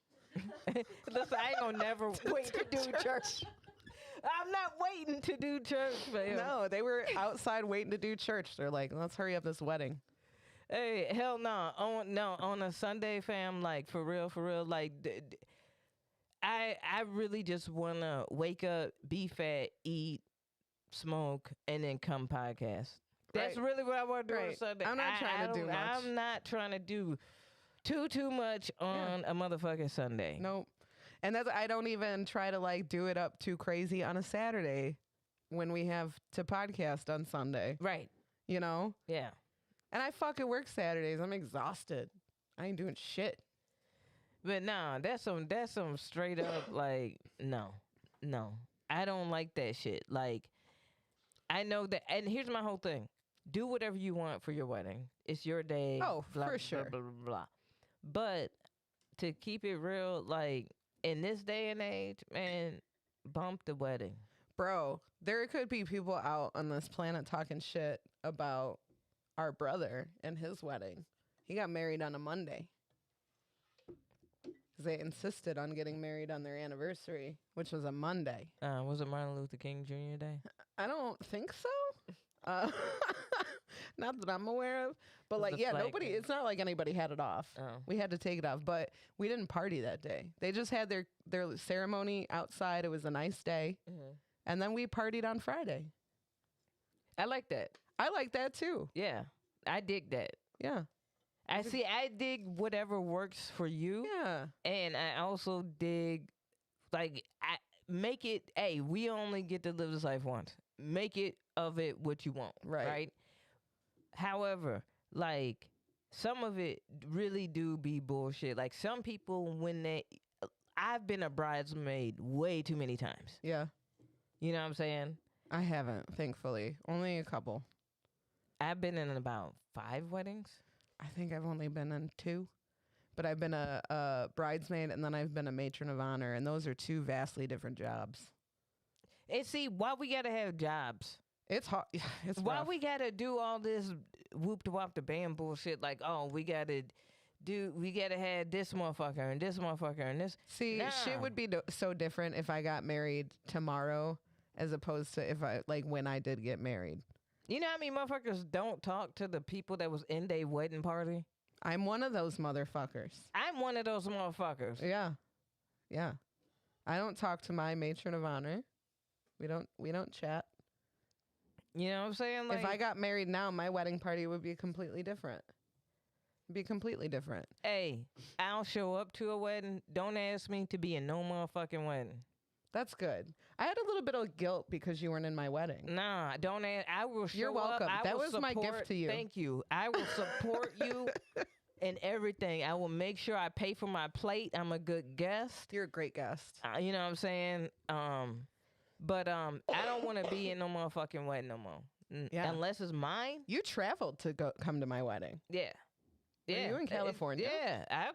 Speaker 3: Listen, I ain't gonna never wait to do church. I'm not waiting to do church, man.
Speaker 1: No, they were outside waiting to do church. They're like, let's hurry up this wedding.
Speaker 3: Hey, hell no. On a Sunday, fam, like for real, like I really just wanna wake up, be fat, eat, smoke, and then come podcast. That's
Speaker 1: Right.
Speaker 3: really what I want to do on
Speaker 1: Right.
Speaker 3: Sunday.
Speaker 1: I'm not trying to do much.
Speaker 3: I'm not trying to do too much on a motherfucking Sunday.
Speaker 1: Nope. And that's I don't even try to like do it up too crazy on a Saturday when we have to podcast on Sunday.
Speaker 3: Right.
Speaker 1: You know?
Speaker 3: Yeah.
Speaker 1: And I fucking work Saturdays. I'm exhausted. I ain't doing shit.
Speaker 3: But nah, that's some straight up like no. I don't like that shit. Like I know that, and here's my whole thing. Do whatever you want for your wedding. It's your day.
Speaker 1: Oh,
Speaker 3: blah,
Speaker 1: for
Speaker 3: blah,
Speaker 1: sure.
Speaker 3: Blah, blah, blah, blah. But to keep it real, like in this day and age, man, bump the wedding.
Speaker 1: Bro, there could be people out on this planet talking shit about our brother and his wedding. He got married on a Monday. 'Cause they insisted on getting married on their anniversary, which was a Monday.
Speaker 3: Was it Martin Luther King Jr. Day?
Speaker 1: I don't think so. Uh, not that I'm aware of. But
Speaker 3: Was
Speaker 1: like,
Speaker 3: the
Speaker 1: yeah,
Speaker 3: flag
Speaker 1: nobody,
Speaker 3: day?
Speaker 1: it's not like anybody had it off.
Speaker 3: Oh.
Speaker 1: We had to take it off, but we didn't party that day. They just had their ceremony outside. It was a nice day.
Speaker 3: Mhm.
Speaker 1: And then we partied on Friday.
Speaker 3: I like that.
Speaker 1: I like that too.
Speaker 3: Yeah, I dig that.
Speaker 1: Yeah.
Speaker 3: I see. I dig whatever works for you.
Speaker 1: Yeah.
Speaker 3: And I also dig, like, I make it. Hey, we only get to live this life once. Make it of it what you want.
Speaker 1: Right.
Speaker 3: However, like some of it really do be bullshit. Like some people, I've been a bridesmaid way too many times.
Speaker 1: Yeah.
Speaker 3: You know what I'm saying?
Speaker 1: I haven't, thankfully. Only a couple.
Speaker 3: I've been in about 5 weddings.
Speaker 1: I think I've only been in 2. But I've been a bridesmaid and then I've been a matron of honor. And those are 2 vastly different jobs.
Speaker 3: And see, why we gotta have jobs?
Speaker 1: It's hard. It's
Speaker 3: Why
Speaker 1: rough.
Speaker 3: we gotta do all this whoop to wop the band bullshit? Like, oh, we gotta have this motherfucker and this motherfucker and this.
Speaker 1: See,
Speaker 3: Nah.
Speaker 1: shit would be so different if I got married tomorrow as opposed to if I, like, when I did get married.
Speaker 3: You know how many motherfuckers don't talk to the people that was in their wedding party?
Speaker 1: I'm one of those motherfuckers.
Speaker 3: I'm one of those motherfuckers.
Speaker 1: Yeah. Yeah. I don't talk to my matron of honor. We don't chat.
Speaker 3: You know what I'm saying? Like,
Speaker 1: If I got married now, my wedding party would be completely different.
Speaker 3: hey, I'll show up to a wedding. Don't ask me to be in no motherfucking wedding.
Speaker 1: That's good. I had a little bit of guilt because you weren't in my wedding.
Speaker 3: Nah, don't ask. I will show
Speaker 1: You're welcome.
Speaker 3: up. I
Speaker 1: That
Speaker 3: will
Speaker 1: was my gift
Speaker 3: support-
Speaker 1: to you.
Speaker 3: Thank you. I will support you in everything. I will make sure I pay for my plate. I'm a good guest.
Speaker 1: You're a great guest.
Speaker 3: You know what I'm saying? But I don't want to be in no motherfucking wedding no more.
Speaker 1: Yeah.
Speaker 3: Unless it's mine.
Speaker 1: You traveled to come to my wedding.
Speaker 3: Yeah. Yeah.
Speaker 1: you in California?
Speaker 3: Yeah. I'll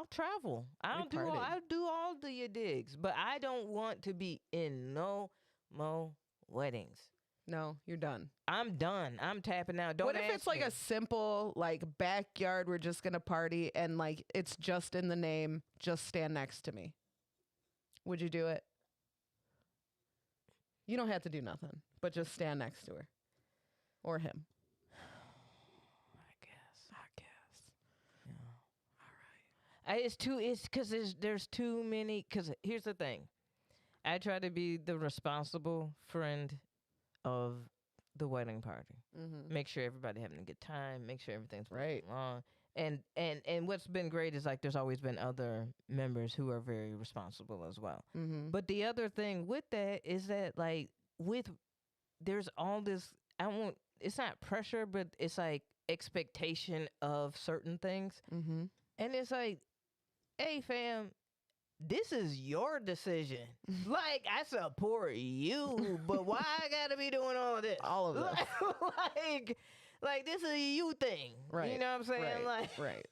Speaker 3: travel. I'll
Speaker 1: partied.
Speaker 3: do all the digs. But I don't want to be in no more weddings.
Speaker 1: No, you're done.
Speaker 3: I'm done. I'm tapping out. Don't
Speaker 1: What if
Speaker 3: ask
Speaker 1: it's like
Speaker 3: me.
Speaker 1: a simple, like, backyard, we're just going to party and, like, it's just in the name, just stand next to me? Would you do it? You don't have to do nothing, but just stand next to her. Or him.
Speaker 3: I guess. Yeah. All right. It's because there's too many. Because here's the thing. I try to be the responsible friend of the wedding party.
Speaker 1: Mm-hmm.
Speaker 3: Make sure everybody having a good time. Make sure everything's
Speaker 1: Right.
Speaker 3: on. And what's been great is like there's always been other members who are very responsible as well.
Speaker 1: Mm-hmm.
Speaker 3: But the other thing with that is that like there's all this it's not pressure, but it's like expectation of certain things.
Speaker 1: Mm-hmm.
Speaker 3: And it's like, hey fam, this is your decision. Like I support you, but why I gotta be doing all of this?
Speaker 1: All of this.
Speaker 3: like this is a you thing.
Speaker 1: Right.
Speaker 3: You know what I'm saying?
Speaker 1: Right.
Speaker 3: Like,
Speaker 1: Right.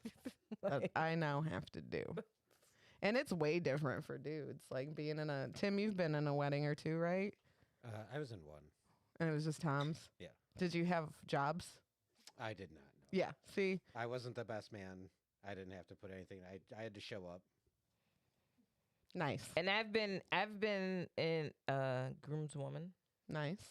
Speaker 1: That
Speaker 3: like,
Speaker 1: I now have to do. And it's way different for dudes. Like being in Tim, you've been in a wedding or 2, right?
Speaker 2: I was in one.
Speaker 1: And it was just Tom's?
Speaker 2: Yeah.
Speaker 1: Did you have jobs?
Speaker 2: I did not. No.
Speaker 1: Yeah. See?
Speaker 2: I wasn't the best man. I didn't have to put anything. I had to show up.
Speaker 1: Nice.
Speaker 3: And I've been in groomswoman,
Speaker 1: Nice.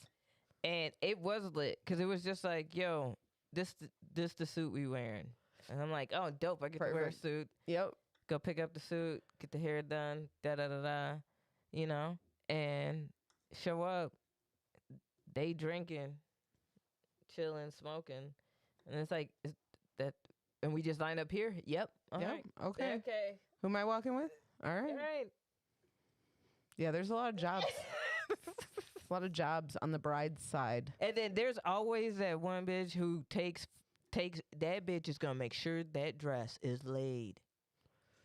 Speaker 3: and it was lit because it was just like, yo, this the suit we wearing, and I'm like, oh, dope, I get to wear a
Speaker 1: Perfect.
Speaker 3: suit.
Speaker 1: Yep.
Speaker 3: Go pick up the suit, get the hair done, da da da da, you know, and show up. They drinking, chilling, smoking, and it's like that. And we just line up here. Yep. All
Speaker 1: Yep.
Speaker 3: right.
Speaker 1: Okay.
Speaker 3: Okay.
Speaker 1: Who am I walking with? All right.
Speaker 3: All right.
Speaker 1: Yeah, there's a lot of jobs. A lot of jobs on the bride's side.
Speaker 3: And then there's always that one bitch who takes that bitch is gonna make sure that dress is laid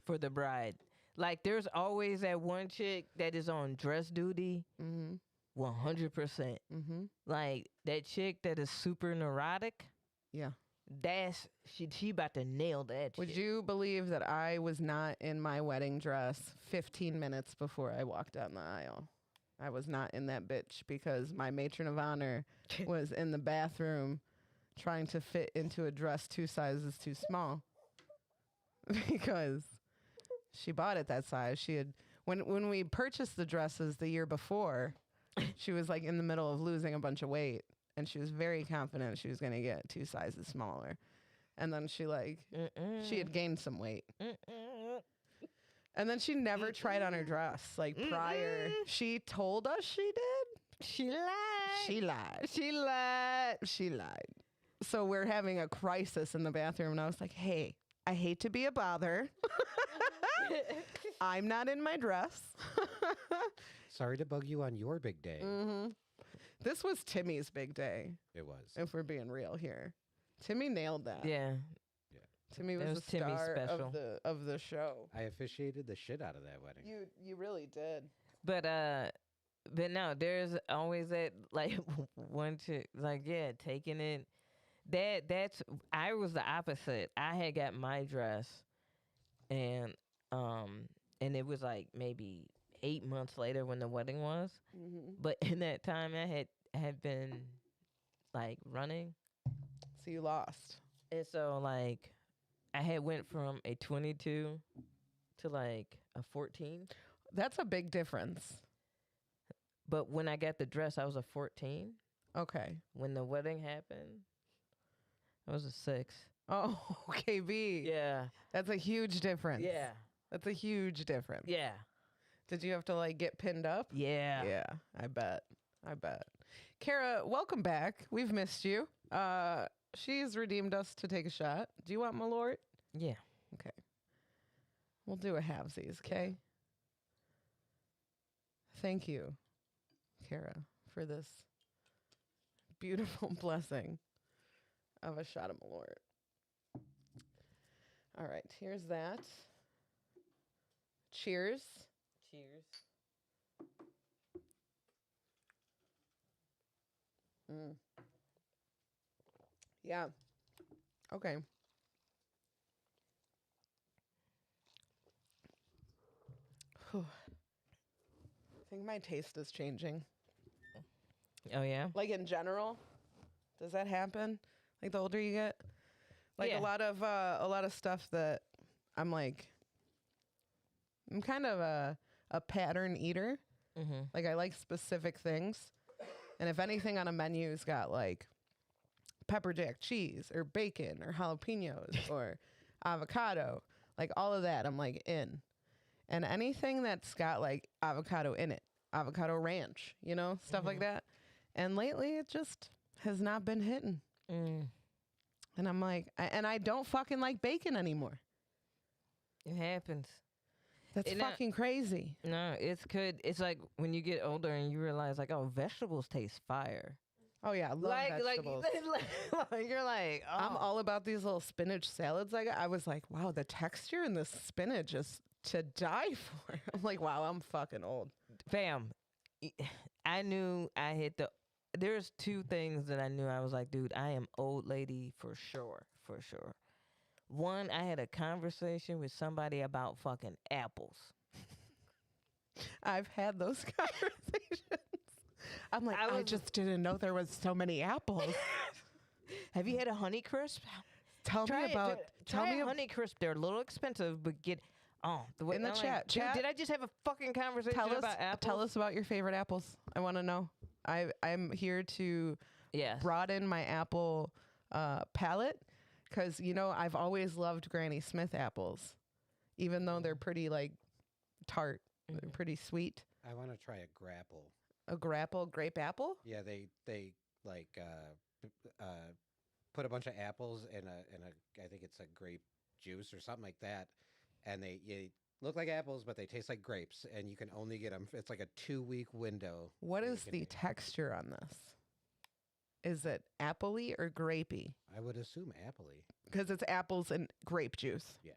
Speaker 3: for the bride. Like there's always that one chick that is on dress duty,
Speaker 1: Mm-hmm.
Speaker 3: 100%.
Speaker 1: Mm-hmm.
Speaker 3: Like that chick that is super neurotic.
Speaker 1: Yeah.
Speaker 3: That's she about to nail that.
Speaker 1: Would
Speaker 3: shit.
Speaker 1: you believe that I was not in my wedding dress 15 minutes before I walked down the aisle? I was not in that bitch because my matron of honor was in the bathroom trying to fit into a dress 2 sizes too small because she bought it that size. She had when we purchased the dresses the year before, she was like in the middle of losing a bunch of weight and she was very confident she was going to get 2 sizes smaller. And then she had gained some weight. And then she never tried on her dress. Like prior, she told us she did.
Speaker 3: She lied.
Speaker 1: She lied.
Speaker 3: She lied.
Speaker 1: She lied. So we're having a crisis in the bathroom. And I was like, hey, I hate to be a bother. I'm not in my dress.
Speaker 2: Sorry to bug you on your big day.
Speaker 1: Mm-hmm. This was Timmy's big day,
Speaker 2: It was.
Speaker 1: if we're being real here. Timmy nailed that.
Speaker 3: Yeah.
Speaker 1: Timmy
Speaker 3: That
Speaker 1: was
Speaker 3: was
Speaker 1: the
Speaker 3: Timmy's
Speaker 1: star
Speaker 3: special.
Speaker 1: of the show.
Speaker 2: I officiated the shit out of that wedding.
Speaker 1: You really did.
Speaker 3: But no, there's always that like one chick like taking it. That's I was the opposite. I had got my dress, and it was like maybe 8 months later when the wedding was.
Speaker 1: Mm-hmm.
Speaker 3: But in that time, I had been like running,
Speaker 1: So you lost.
Speaker 3: and so like I had went from a 22 to like a 14.
Speaker 1: That's a big difference.
Speaker 3: But when I got the dress, I was a 14.
Speaker 1: Okay.
Speaker 3: When the wedding happened, I was a 6.
Speaker 1: Oh, KB.
Speaker 3: Yeah.
Speaker 1: That's a huge difference.
Speaker 3: Yeah.
Speaker 1: That's a huge difference.
Speaker 3: Yeah.
Speaker 1: Did you have to like get pinned up?
Speaker 3: Yeah.
Speaker 1: Yeah, I bet. Kara, welcome back. We've missed you. She's redeemed us to take a shot. Do you want Malort?
Speaker 3: Yeah.
Speaker 1: Okay. We'll do a halvesies, okay? Thank you, Kara, for this beautiful blessing of a shot of Malort. All right, here's that. Cheers.
Speaker 3: Cheers.
Speaker 1: Mm. Yeah. Okay. Whew. I think my taste is changing.
Speaker 3: Oh yeah.
Speaker 1: Like in general, does that happen? Like the older you get, like
Speaker 3: Yeah.
Speaker 1: a lot of stuff that I'm like, I'm kind of a pattern eater.
Speaker 3: Mm-hmm.
Speaker 1: Like I like specific things, and if anything on a menu's got like pepper jack cheese or bacon or jalapenos or avocado, like all of that, I'm like in. And anything that's got like avocado in it, avocado ranch, you know, stuff like that. And lately it just has not been hitting.
Speaker 3: Mm.
Speaker 1: And I'm like, and I don't fucking like bacon anymore.
Speaker 3: It happens.
Speaker 1: That's fucking crazy.
Speaker 3: No, it's good. It's like when you get older and you realize, like, oh, vegetables taste fire.
Speaker 1: Oh yeah, I love vegetables.
Speaker 3: Like you're like, oh.
Speaker 1: I'm all about these little spinach salads I got. I was like, wow, the texture in this spinach is to die for. I'm like, wow, I'm fucking old.
Speaker 3: Fam, I knew I hit the. There's 2 things that I knew. I was like, dude, I am old lady for sure. One, I had a conversation with somebody about fucking apples.
Speaker 1: I've had those conversations. I'm like, I just didn't know there was so many apples.
Speaker 3: Have you had a Honey Crisp?
Speaker 1: Tell me about
Speaker 3: Honey Crisp. They're a little expensive, but get Oh,
Speaker 1: In the
Speaker 3: I'm
Speaker 1: chat.
Speaker 3: dude,
Speaker 1: Chat.
Speaker 3: did I just have a fucking conversation
Speaker 1: Tell
Speaker 3: about apples?
Speaker 1: tell us about your favorite apples. I want to know. I'm here to
Speaker 3: Yes.
Speaker 1: broaden my apple palette because I've always loved Granny Smith apples, even though they're pretty like tart, they're pretty sweet.
Speaker 2: I want to try a grapple.
Speaker 1: A grape apple.
Speaker 2: Yeah, they like put a bunch of apples in a I think it's a grape juice or something like that, and they look like apples, but they taste like grapes, and you can only get them. It's like a 2-week window.
Speaker 1: What
Speaker 2: that you
Speaker 1: is
Speaker 2: can
Speaker 1: the
Speaker 2: make.
Speaker 1: texture on this? Is it appley or grapey?
Speaker 2: I would assume appley.
Speaker 1: Because it's apples and grape juice.
Speaker 2: Yeah.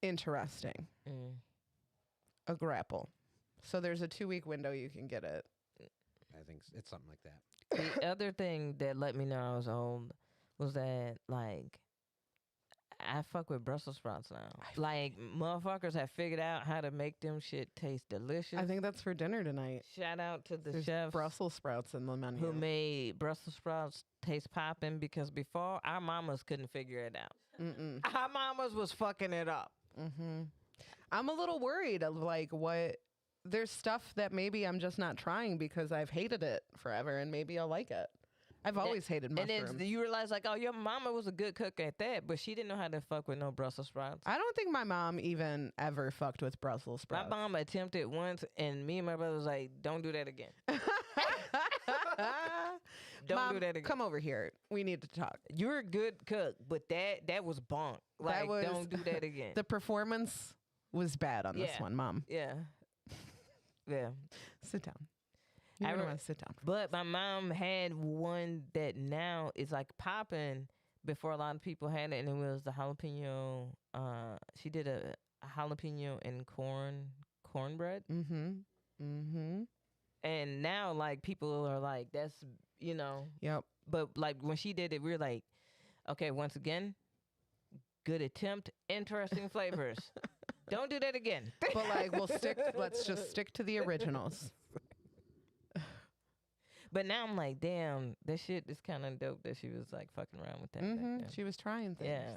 Speaker 1: Interesting. A grapple. So there's a 2-week window you can get it.
Speaker 2: I think it's something like that.
Speaker 3: The other thing that let me know I was old was that, like, I fuck with Brussels sprouts now. Like, motherfuckers have figured out how to make them shit taste delicious.
Speaker 1: I think that's for dinner tonight.
Speaker 3: Shout out to the
Speaker 1: There's
Speaker 3: chefs
Speaker 1: Brussels sprouts in the menu.
Speaker 3: who made Brussels sprouts taste popping, because before, our mamas couldn't figure it out.
Speaker 1: Mm-mm.
Speaker 3: Our mamas was fucking it up.
Speaker 1: Mm-hmm. I'm a little worried of like what there's stuff that maybe I'm just not trying because I've hated it forever and maybe I'll like it. I've always hated
Speaker 3: And
Speaker 1: mushrooms.
Speaker 3: then you realize, like, oh, your mama was a good cook at that, but she didn't know how to fuck with no Brussels sprouts.
Speaker 1: I don't think my mom even ever fucked with Brussels sprouts.
Speaker 3: My mom attempted once, and me and my brother was like, don't do that again. Don't
Speaker 1: Mom,
Speaker 3: do that again.
Speaker 1: come over here. We need to talk.
Speaker 3: You're a good cook, but that was bonk. Like,
Speaker 1: was-
Speaker 3: don't do that again.
Speaker 1: The performance was bad on this
Speaker 3: Yeah.
Speaker 1: one, Mom.
Speaker 3: Yeah. Yeah.
Speaker 1: Sit down. You
Speaker 3: I
Speaker 1: don't
Speaker 3: re-
Speaker 1: want to sit down.
Speaker 3: But my mom had one that now is like popping before a lot of people had it, and it was the jalapeno. She did a jalapeno and cornbread.
Speaker 1: Mm-hmm. Mm-hmm.
Speaker 3: And now, like, people are like, that's,
Speaker 1: Yep.
Speaker 3: but like when she did it, we were like, okay, once again, good attempt, interesting flavors. Don't do that again.
Speaker 1: But like let's just stick to the originals.
Speaker 3: But now I'm like, damn, that shit is kind of dope that she was like fucking around with that. back
Speaker 1: Mm-hmm.
Speaker 3: then.
Speaker 1: She was trying things.
Speaker 3: Yeah.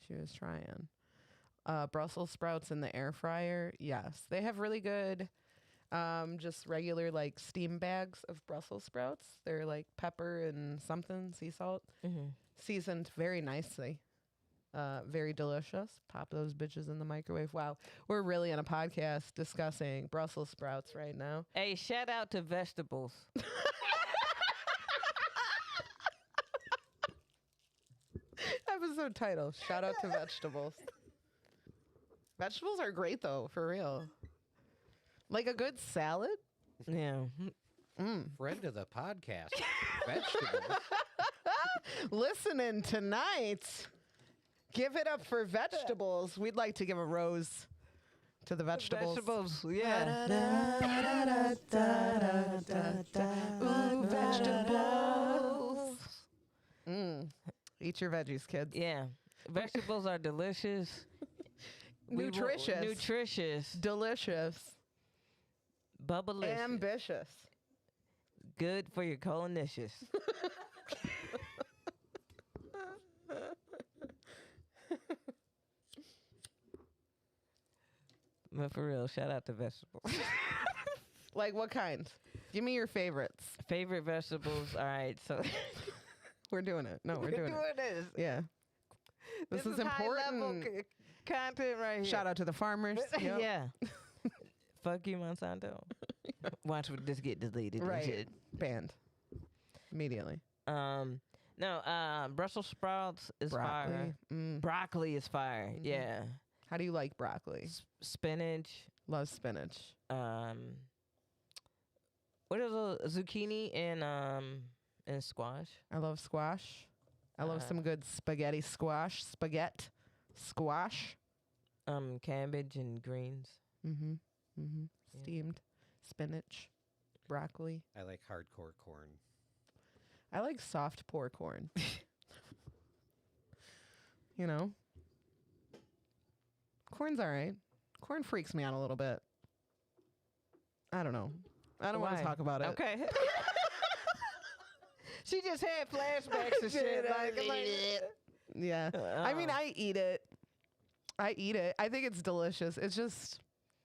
Speaker 1: She was trying. Brussels sprouts in the air fryer. Yes. They have really good, just regular like steam bags of Brussels sprouts. They're like pepper and something, sea salt,
Speaker 3: Mm-hmm.
Speaker 1: seasoned very nicely. Very delicious. Pop those bitches in the microwave. Wow. We're really on a podcast discussing Brussels sprouts right now.
Speaker 3: Hey, shout out to vegetables.
Speaker 1: Episode title, shout out to vegetables. Vegetables are great though, for real. Like a good salad.
Speaker 3: Yeah.
Speaker 2: Friend of the podcast. Vegetables.
Speaker 1: Listening tonight. Give it up for vegetables. We'd like to give a rose to the vegetables.
Speaker 3: Vegetables, yeah.
Speaker 1: Ooh, vegetables. Eat your veggies, kids.
Speaker 3: Yeah. Vegetables are delicious.
Speaker 1: Nutritious.
Speaker 3: Nutritious.
Speaker 1: Delicious.
Speaker 3: Bubblicious.
Speaker 1: Ambitious.
Speaker 3: Good for your colonicious. But for real, shout out to vegetables.
Speaker 1: Like what kind? Give me your favorites.
Speaker 3: Favorite vegetables. All right, so
Speaker 1: We're doing it. No, we're doing it.
Speaker 3: this.
Speaker 1: Yeah. This is
Speaker 3: high-level
Speaker 1: important.
Speaker 3: content right here.
Speaker 1: Shout out to the farmers. Yep.
Speaker 3: Yeah. Fuck you, Monsanto. Watch this get deleted. and
Speaker 1: Right.
Speaker 3: shit.
Speaker 1: Banned. Immediately.
Speaker 3: No, Brussels sprouts is fire.
Speaker 1: Broccoli.
Speaker 3: Broccoli is fire.
Speaker 1: Mhm.
Speaker 3: Yeah.
Speaker 1: How do you like broccoli?
Speaker 3: Spinach.
Speaker 1: Love spinach.
Speaker 3: What is a zucchini and squash?
Speaker 1: I love squash. I love
Speaker 3: Uh,
Speaker 1: some good spaghetti squash. Spaghetti squash.
Speaker 3: Cabbage and greens.
Speaker 1: Mm-hmm. Mm-hmm.
Speaker 3: Yeah.
Speaker 1: Steamed spinach. Broccoli.
Speaker 2: I like hardcore corn.
Speaker 1: I like soft poor corn. You know? Corn's all right. Corn freaks me out a little bit. I don't know. I don't want
Speaker 3: Why?
Speaker 1: to talk about it.
Speaker 3: Okay. She just had flashbacks and shit. Like,
Speaker 1: Yeah. I mean, I eat it. I think it's delicious. It's just,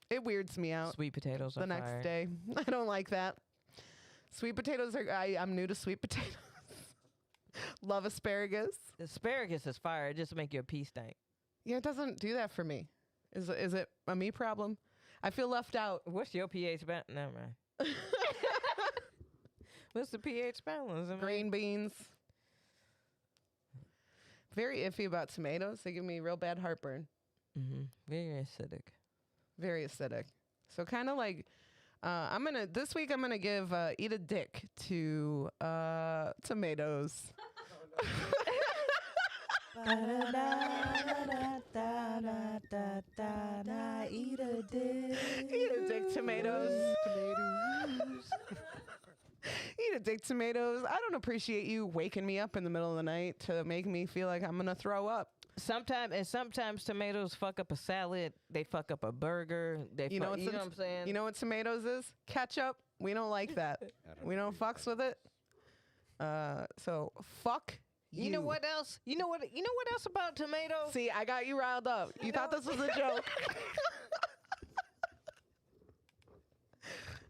Speaker 1: it weirds me out
Speaker 3: Sweet potatoes
Speaker 1: the
Speaker 3: are
Speaker 1: next
Speaker 3: fire.
Speaker 1: day. I don't like that. Sweet potatoes are, I'm new to sweet potatoes. Love asparagus.
Speaker 3: Asparagus is fire. It just make your pee stink.
Speaker 1: Yeah, it doesn't do that for me. Is it a me problem? I feel left out.
Speaker 3: What's your pH balance? Never mind. What's the pH balance? I mean,
Speaker 1: Green beans. Very iffy about tomatoes. They give me real bad heartburn.
Speaker 3: Very acidic.
Speaker 1: Very acidic. So kind of like, this week I'm gonna give eat a dick to tomatoes.
Speaker 3: Eat a dick.
Speaker 1: Eat a dick tomatoes. Eat a dick tomatoes. I don't appreciate you waking me up in the middle of the night to make me feel like I'm gonna throw up.
Speaker 3: Sometimes tomatoes fuck up a salad. They fuck up a burger. You know what I'm saying?
Speaker 1: You know what tomatoes is? Ketchup. We don't like that. We don't fucks with it. So fuck you.
Speaker 3: You know what else? You know what else about tomatoes?
Speaker 1: See, I got you riled up. You thought this was a joke.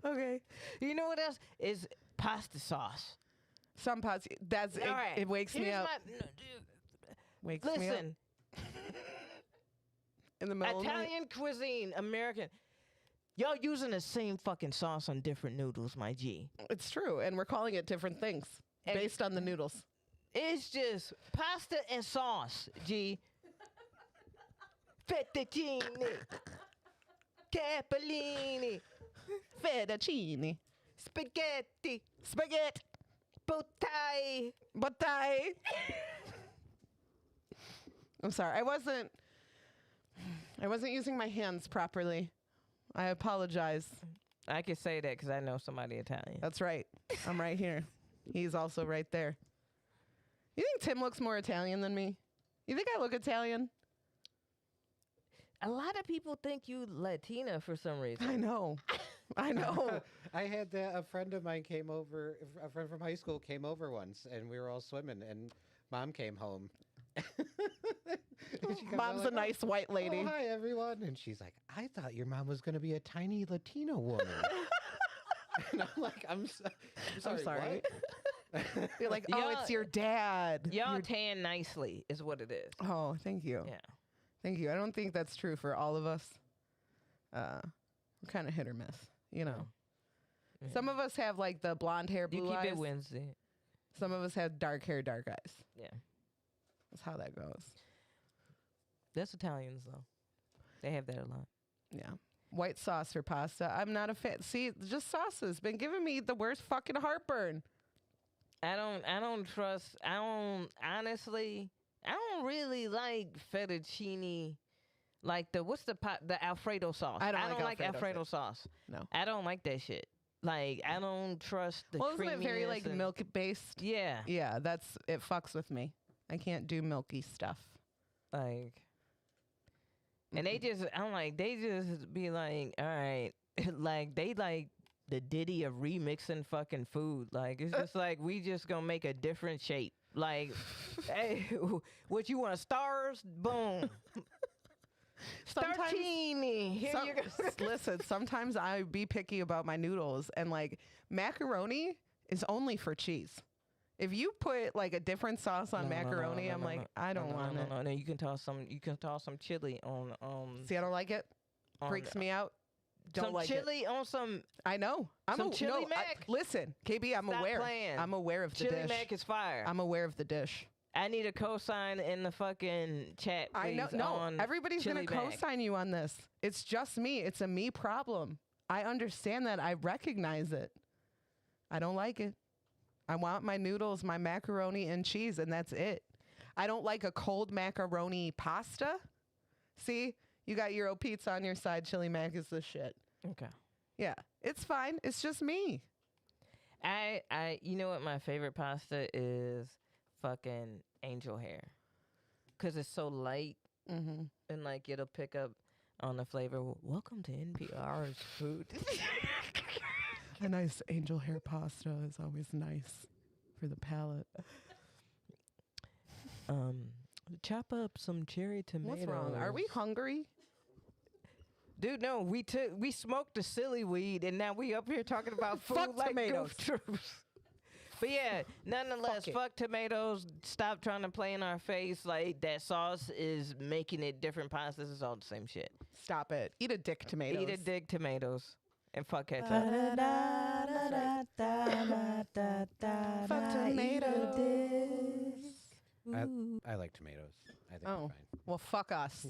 Speaker 1: Okay.
Speaker 3: You know what else is pasta sauce?
Speaker 1: Some pots. That's it.
Speaker 3: All right.
Speaker 1: It wakes me
Speaker 3: Here's
Speaker 1: up. Wakes me up
Speaker 3: Listen,
Speaker 1: in the middle of the night.
Speaker 3: Italian cuisine, American. Y'all using the same fucking sauce on different noodles, my G.
Speaker 1: It's true, and we're calling it different things
Speaker 3: And-
Speaker 1: based on the noodles.
Speaker 3: It's just pasta and sauce, G. Fettuccine, capellini,
Speaker 1: Fettuccine,
Speaker 3: spaghetti,
Speaker 1: spaghetti,
Speaker 3: boutai.
Speaker 1: I'm sorry. I wasn't using my hands properly. I apologize.
Speaker 3: I can say that because I know somebody Italian.
Speaker 1: That's right. I'm right here. He's also right there. You think Tim looks more Italian than me? You think I look Italian?
Speaker 3: A lot of people think you Latina for some reason.
Speaker 1: I know. I know.
Speaker 2: I had a friend of mine came over, a friend from high school came over once, and we were all swimming, and Mom came home. And she comes out
Speaker 1: Mom's a
Speaker 2: like,
Speaker 1: nice white lady.
Speaker 2: "Oh, hi, everyone." And she's like, "I thought your mom was going to be a tiny Latino woman." And I'm like, I'm sorry.
Speaker 1: sorry. You're like, oh,
Speaker 3: Y'all-
Speaker 1: it's your dad.
Speaker 3: Y'all
Speaker 1: Your-
Speaker 3: tan nicely is what it is.
Speaker 1: Oh, thank you.
Speaker 3: Yeah.
Speaker 1: Thank you. I don't think that's true for all of us. We're kind of hit or miss, you know.
Speaker 3: Yeah.
Speaker 1: Some of us have like the blonde hair,
Speaker 3: You
Speaker 1: blue
Speaker 3: keep
Speaker 1: eyes.
Speaker 3: it Wednesday.
Speaker 1: Some of us have dark hair, dark eyes.
Speaker 3: Yeah.
Speaker 1: That's how that goes.
Speaker 3: That's Italians though. They have that a lot.
Speaker 1: Yeah. White sauce for pasta. I'm not a fan. See, just sauces been giving me the worst fucking heartburn.
Speaker 3: Honestly, I don't really like fettuccine. Like the Alfredo sauce.
Speaker 1: I don't like
Speaker 3: like
Speaker 1: Alfredo
Speaker 3: Alfredo sauce.
Speaker 1: No.
Speaker 3: I don't like that shit. Like I don't trust the
Speaker 1: Well, isn't it very like
Speaker 3: creaminess and-
Speaker 1: milk based?
Speaker 3: Yeah.
Speaker 1: Yeah, it fucks with me. I can't do milky stuff.
Speaker 3: Like and they just be like, all right, like they like the ditty of remixing fucking food. Like it's just like we just gonna make a different shape. Like, hey, what you want? Stars? Boom.
Speaker 1: Sometimes-
Speaker 3: Startini. Here you go.
Speaker 1: Listen, sometimes I be picky about my noodles, and like macaroni is only for cheese. If you put like a different sauce on macaroni, I'm like, I don't want it.
Speaker 3: No, you can toss some chili on
Speaker 1: See, I don't like it.
Speaker 3: on-
Speaker 1: Freaks me out. Don't
Speaker 3: some
Speaker 1: like it.
Speaker 3: chili on some
Speaker 1: I know.
Speaker 3: Some chili mac?
Speaker 1: Listen, KB, I'm
Speaker 3: Stop
Speaker 1: aware.
Speaker 3: playing.
Speaker 1: I'm aware of the
Speaker 3: chili
Speaker 1: dish.
Speaker 3: mac is fire.
Speaker 1: I'm aware of the dish.
Speaker 3: I need a cosign in the fucking chat, please.
Speaker 1: I know. No,
Speaker 3: on
Speaker 1: everybody's gonna
Speaker 3: chili mac.
Speaker 1: co-sign you on this. It's just me. It's a me problem. I understand that. I recognize it. I don't like it. I want my noodles, my macaroni and cheese, and that's it. I don't like a cold macaroni pasta. See, you got Euro pizza on your side. Chili mac is the shit.
Speaker 3: Okay.
Speaker 1: Yeah, it's fine. It's just me.
Speaker 3: You know what my favorite pasta is? Fucking angel hair. Cause it's so light
Speaker 1: Mm-hmm.
Speaker 3: and like it'll pick up on the flavor. Welcome to NPR's food.
Speaker 1: A nice angel hair pasta is always nice for the palate.
Speaker 3: chop up some cherry tomatoes.
Speaker 1: What's wrong? Are we hungry?
Speaker 3: Dude, no, we smoked the silly weed, and now we up here talking about food
Speaker 1: Fuck
Speaker 3: like
Speaker 1: tomatoes.
Speaker 3: goof troopers. But yeah, nonetheless,
Speaker 1: Fuck it.
Speaker 3: fuck tomatoes. Stop trying to play in our face like that sauce is making it different pies. This is all the same shit.
Speaker 1: Stop it. Eat a dick tomatoes.
Speaker 3: Eat a dick tomatoes and fuck ketchup.
Speaker 1: Fuck tomatoes.
Speaker 2: I like tomatoes. I think
Speaker 1: Oh.
Speaker 2: they're fine.
Speaker 1: Well, fuck us.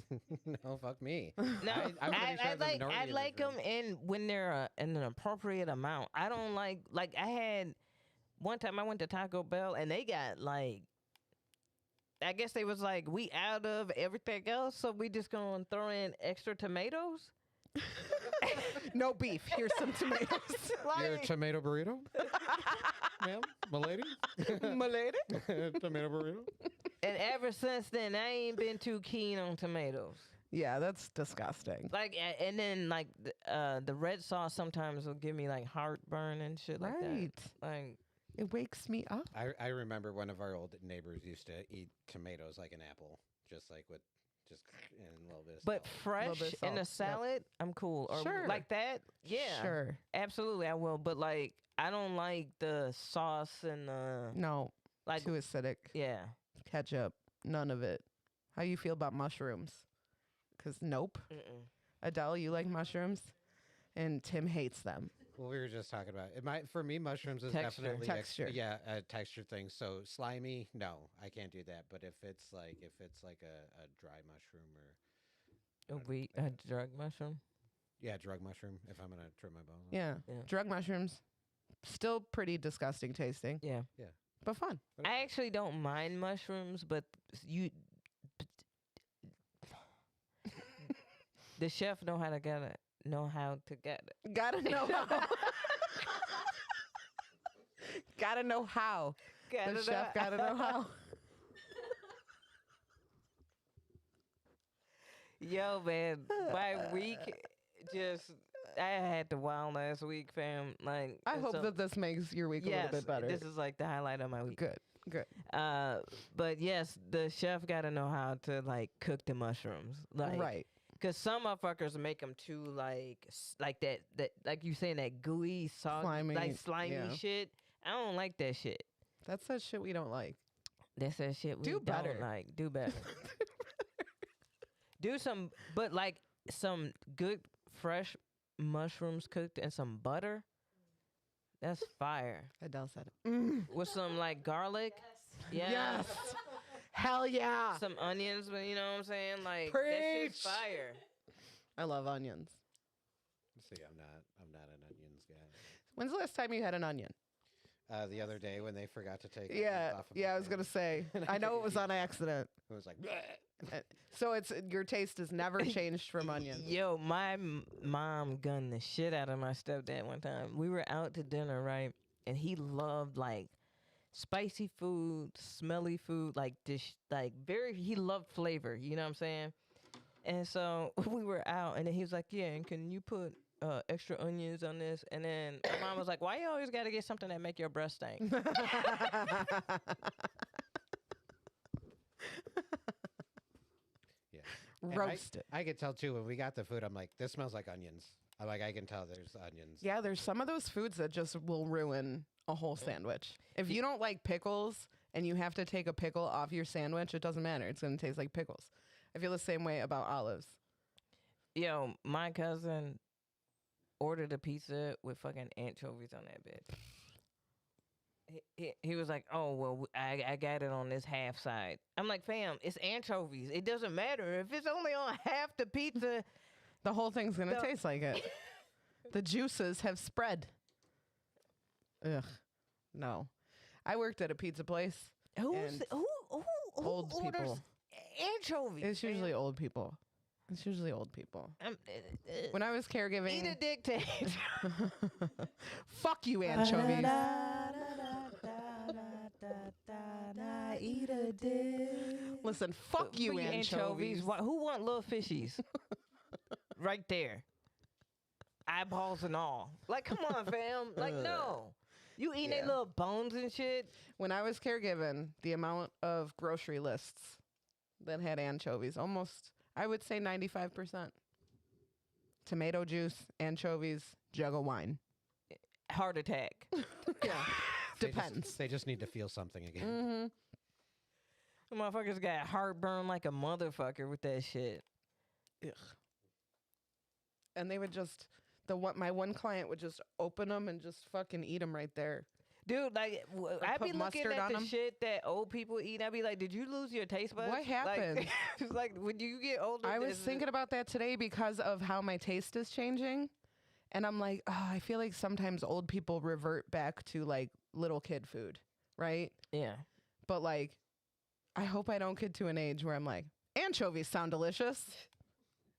Speaker 2: No, fuck me.
Speaker 3: No,
Speaker 2: I'm pretty sure the
Speaker 3: I
Speaker 2: minority of
Speaker 3: like
Speaker 2: this
Speaker 3: them
Speaker 2: room-
Speaker 3: in when they're in an appropriate amount. I don't like I had one time I went to Taco Bell and they got like, I guess they was like, we out of everything else, so we just gonna throw in extra tomatoes.
Speaker 1: No beef. Here's some tomatoes.
Speaker 2: Your
Speaker 3: Like,
Speaker 2: tomato burrito, ma'am, milady,
Speaker 1: Milady?
Speaker 2: tomato burrito.
Speaker 3: and ever since then, I ain't been too keen on tomatoes.
Speaker 1: Yeah, that's disgusting.
Speaker 3: Like, and then like the red sauce sometimes will give me like heartburn and shit like
Speaker 1: Right.
Speaker 3: that. Like,
Speaker 1: It wakes me up.
Speaker 2: I remember one of our old neighbors used to eat tomatoes like an apple, just like with just and a little bit of
Speaker 3: but
Speaker 2: salt.
Speaker 3: fresh
Speaker 1: bit of
Speaker 3: in a
Speaker 1: salt, yep.
Speaker 3: salad, I'm cool. Or
Speaker 1: Sure.
Speaker 3: like that, yeah,
Speaker 1: Sure.
Speaker 3: absolutely, I will. But like, I don't like the sauce and
Speaker 1: No,
Speaker 3: like,
Speaker 1: too acidic.
Speaker 3: yeah.
Speaker 1: Ketchup. None of it. How you feel about mushrooms? Because nope.
Speaker 3: Mm-mm.
Speaker 1: Adele, you like mushrooms? And Tim hates them.
Speaker 2: Well, we were just talking about it. For me, mushrooms is
Speaker 3: Texture.
Speaker 2: definitely
Speaker 1: Texture.
Speaker 2: a texture thing. So slimy, no, I can't do that. But if it's like a dry mushroom or
Speaker 3: A drug mushroom.
Speaker 2: drug mushroom, if I'm gonna trim my bones.
Speaker 1: Yeah.
Speaker 3: Yeah.
Speaker 1: Drug mushrooms. Still pretty disgusting tasting,
Speaker 3: Yeah,
Speaker 1: but fun.
Speaker 3: I actually don't mind mushrooms, but the chef know how to get it.
Speaker 1: Gotta know how. Gotta know how. The chef gotta know how.
Speaker 3: Yo, man, my week just I had the wild last week, fam. Like,
Speaker 1: I
Speaker 3: and
Speaker 1: hope
Speaker 3: so-
Speaker 1: that this makes your week a
Speaker 3: yes,
Speaker 1: little bit better.
Speaker 3: This is like the highlight of my week.
Speaker 1: Good. Good.
Speaker 3: But yes, the chef got to know how to like cook the mushrooms, like,
Speaker 1: Right.
Speaker 3: Cause some motherfuckers make them too like that like you saying that gooey salt
Speaker 1: Slimy,
Speaker 3: like slimy
Speaker 1: yeah.
Speaker 3: shit. I don't like that shit.
Speaker 1: That's that shit we don't like.
Speaker 3: That's that shit we
Speaker 1: Do
Speaker 3: don't
Speaker 1: better.
Speaker 3: like. Do better. Do some, but like some good fresh mushrooms cooked in some butter. That's fire.
Speaker 1: Adele said it.
Speaker 3: With some like garlic. Yeah.
Speaker 1: Yes. Hell yeah.
Speaker 3: Some onions, but you know what I'm saying? Like that shit's
Speaker 1: Preach.
Speaker 3: fire.
Speaker 1: I love onions.
Speaker 2: See, I'm not an onions guy.
Speaker 1: When's the last time you had an onion?
Speaker 2: The other day when they forgot to take
Speaker 1: Yeah.
Speaker 2: onions off of my
Speaker 1: Yeah, I was
Speaker 2: pan,
Speaker 1: going to say.
Speaker 2: And
Speaker 1: I know
Speaker 2: took
Speaker 1: it
Speaker 2: a
Speaker 1: was
Speaker 2: huge
Speaker 1: on accident.
Speaker 2: It was like,
Speaker 1: So it's your taste has never changed from onions.
Speaker 3: Yo, my mom gunned the shit out of my stepdad one time. We were out to dinner, right? And he loved like spicy food, smelly food, like this, like he loved flavor. You know what I'm saying? And so we were out, and then he was like, "Yeah, and can you put extra onions on this?" And then my mom was like, "Why you always got to get something that make your breath stink?"
Speaker 2: yeah. And
Speaker 1: Roast it.
Speaker 2: I could tell too when we got the food. I'm like, this smells like onions. I'm like, I can tell there's onions.
Speaker 1: Yeah, there's some of those foods that just will ruin a whole sandwich. If you don't like pickles and you have to take a pickle off your sandwich, it doesn't matter. It's going to taste like pickles. I feel the same way about olives.
Speaker 3: Yo, my cousin ordered a pizza with fucking anchovies on that bitch. He was like, "Oh well, I got it on this half side." I'm like, "Fam, it's anchovies. It doesn't matter if it's only on half the pizza."
Speaker 1: The whole thing's going to
Speaker 3: No.
Speaker 1: taste like it. The juices have spread. Ugh. No. I worked at a pizza place.
Speaker 3: Who
Speaker 1: And old
Speaker 3: orders
Speaker 1: people.
Speaker 3: anchovies?
Speaker 1: It's usually old people. It's usually old people.
Speaker 3: When
Speaker 1: When I was
Speaker 3: eat a
Speaker 1: caregiving,
Speaker 3: dick to
Speaker 1: fuck you, anchovies.
Speaker 3: Eat a dick.
Speaker 1: Listen, fuck you, anchovies.
Speaker 3: Who want little fishies? Right there. Eyeballs and all. Like, come on, fam. Like, no. You eating
Speaker 1: Yeah.
Speaker 3: their little bones and shit.
Speaker 1: When I was caregiving, the amount of grocery lists that had anchovies. Almost, I would say 95%. Tomato juice, anchovies, jug of wine.
Speaker 3: Heart attack.
Speaker 1: Yeah.
Speaker 2: They
Speaker 1: Depends.
Speaker 2: They just need to feel something again.
Speaker 1: Mm-hmm.
Speaker 3: The motherfuckers got heartburn like a motherfucker with that shit.
Speaker 1: Ugh. And they would just, my one client would just open them and just fucking eat them right there.
Speaker 3: Dude, like, I be
Speaker 1: put
Speaker 3: looking
Speaker 1: mustard
Speaker 3: at
Speaker 1: on
Speaker 3: the
Speaker 1: 'em.
Speaker 3: shit that old people eat. I be like, did you lose your taste buds?
Speaker 1: What happened?
Speaker 3: Like, it's like when you get older.
Speaker 1: I was
Speaker 3: it's-
Speaker 1: thinking about that today because of how my taste is changing. And I'm like, oh, I feel like sometimes old people revert back to like little kid food, right?
Speaker 3: Yeah.
Speaker 1: But like, I hope I don't get to an age where I'm like, anchovies sound delicious.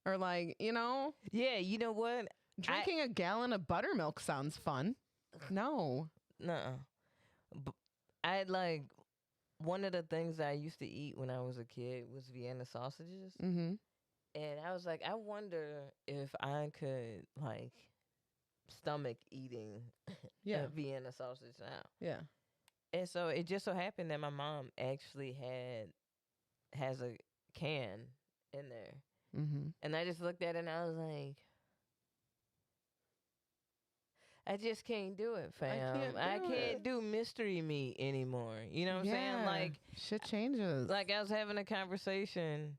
Speaker 1: Or like,
Speaker 3: Yeah, you know what?
Speaker 1: drinking a gallon of buttermilk sounds fun. No.
Speaker 3: Nuh-uh. I like, one of the things I used to eat when I was a kid was Vienna sausages.
Speaker 1: Mm-hmm.
Speaker 3: And I was like, I wonder if I could like stomach eating
Speaker 1: Yeah.
Speaker 3: a Vienna sausage now.
Speaker 1: Yeah.
Speaker 3: And so it just so happened that my mom actually has a can in there.
Speaker 1: Mm-hmm.
Speaker 3: And I just looked at it and I was like, I just can't do it, fam. I
Speaker 1: can't do
Speaker 3: can't
Speaker 1: it.
Speaker 3: do mystery meat anymore. You know what I'm saying? Like
Speaker 1: shit changes.
Speaker 3: I was having a conversation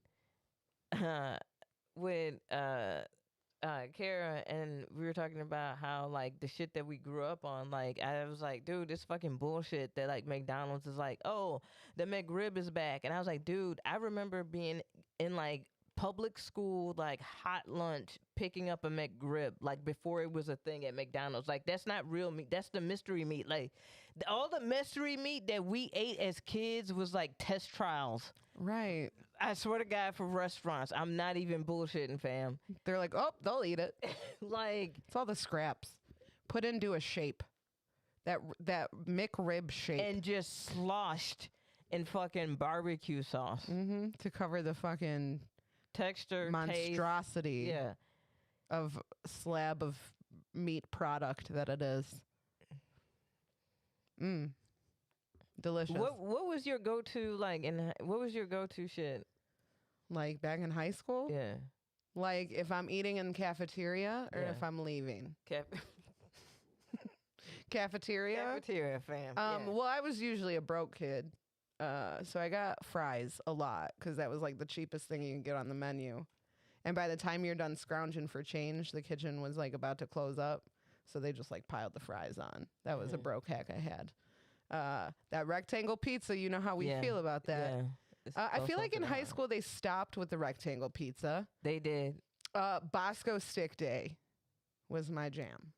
Speaker 3: with Kara, and we were talking about how like the shit that we grew up on. Like I was like, dude, this fucking bullshit that like McDonald's is like, oh, the McRib is back, and I was like, dude, I remember being in like public school, like hot lunch, picking up a McRib, like before it was a thing at McDonald's. Like that's not real meat. That's the mystery meat. Like all the mystery meat that we ate as kids was like test trials.
Speaker 1: Right.
Speaker 3: I swear to God, for restaurants, I'm not even bullshitting, fam.
Speaker 1: They're like, oh, they'll eat it.
Speaker 3: Like
Speaker 1: It's all the scraps put into a shape. That McRib shape.
Speaker 3: and just sloshed in fucking barbecue sauce.
Speaker 1: Mm-hmm. To cover the fucking
Speaker 3: Texture,
Speaker 1: monstrosity
Speaker 3: taste. Yeah.
Speaker 1: of slab of meat product that it is. Delicious.
Speaker 3: What was your go-to like what was your go-to shit?
Speaker 1: Like back in high school?
Speaker 3: Yeah.
Speaker 1: Like if I'm eating in cafeteria or
Speaker 3: Yeah.
Speaker 1: if I'm leaving.
Speaker 3: Cafeteria,
Speaker 1: Cafeteria?
Speaker 3: fam. Yeah.
Speaker 1: Well, I was usually a broke kid. So I got fries a lot because that was like the cheapest thing you can get on the menu. And by the time you're done scrounging for change, the kitchen was like about to close up. So they just like piled the fries on. That was a broke hack I had. That rectangle pizza, you know how we
Speaker 3: Yeah.
Speaker 1: feel about that.
Speaker 3: Yeah. It's
Speaker 1: I
Speaker 3: throw
Speaker 1: feel like in
Speaker 3: something
Speaker 1: high
Speaker 3: on.
Speaker 1: school they stopped with the rectangle pizza.
Speaker 3: They did.
Speaker 1: Bosco Stick Day was my jam.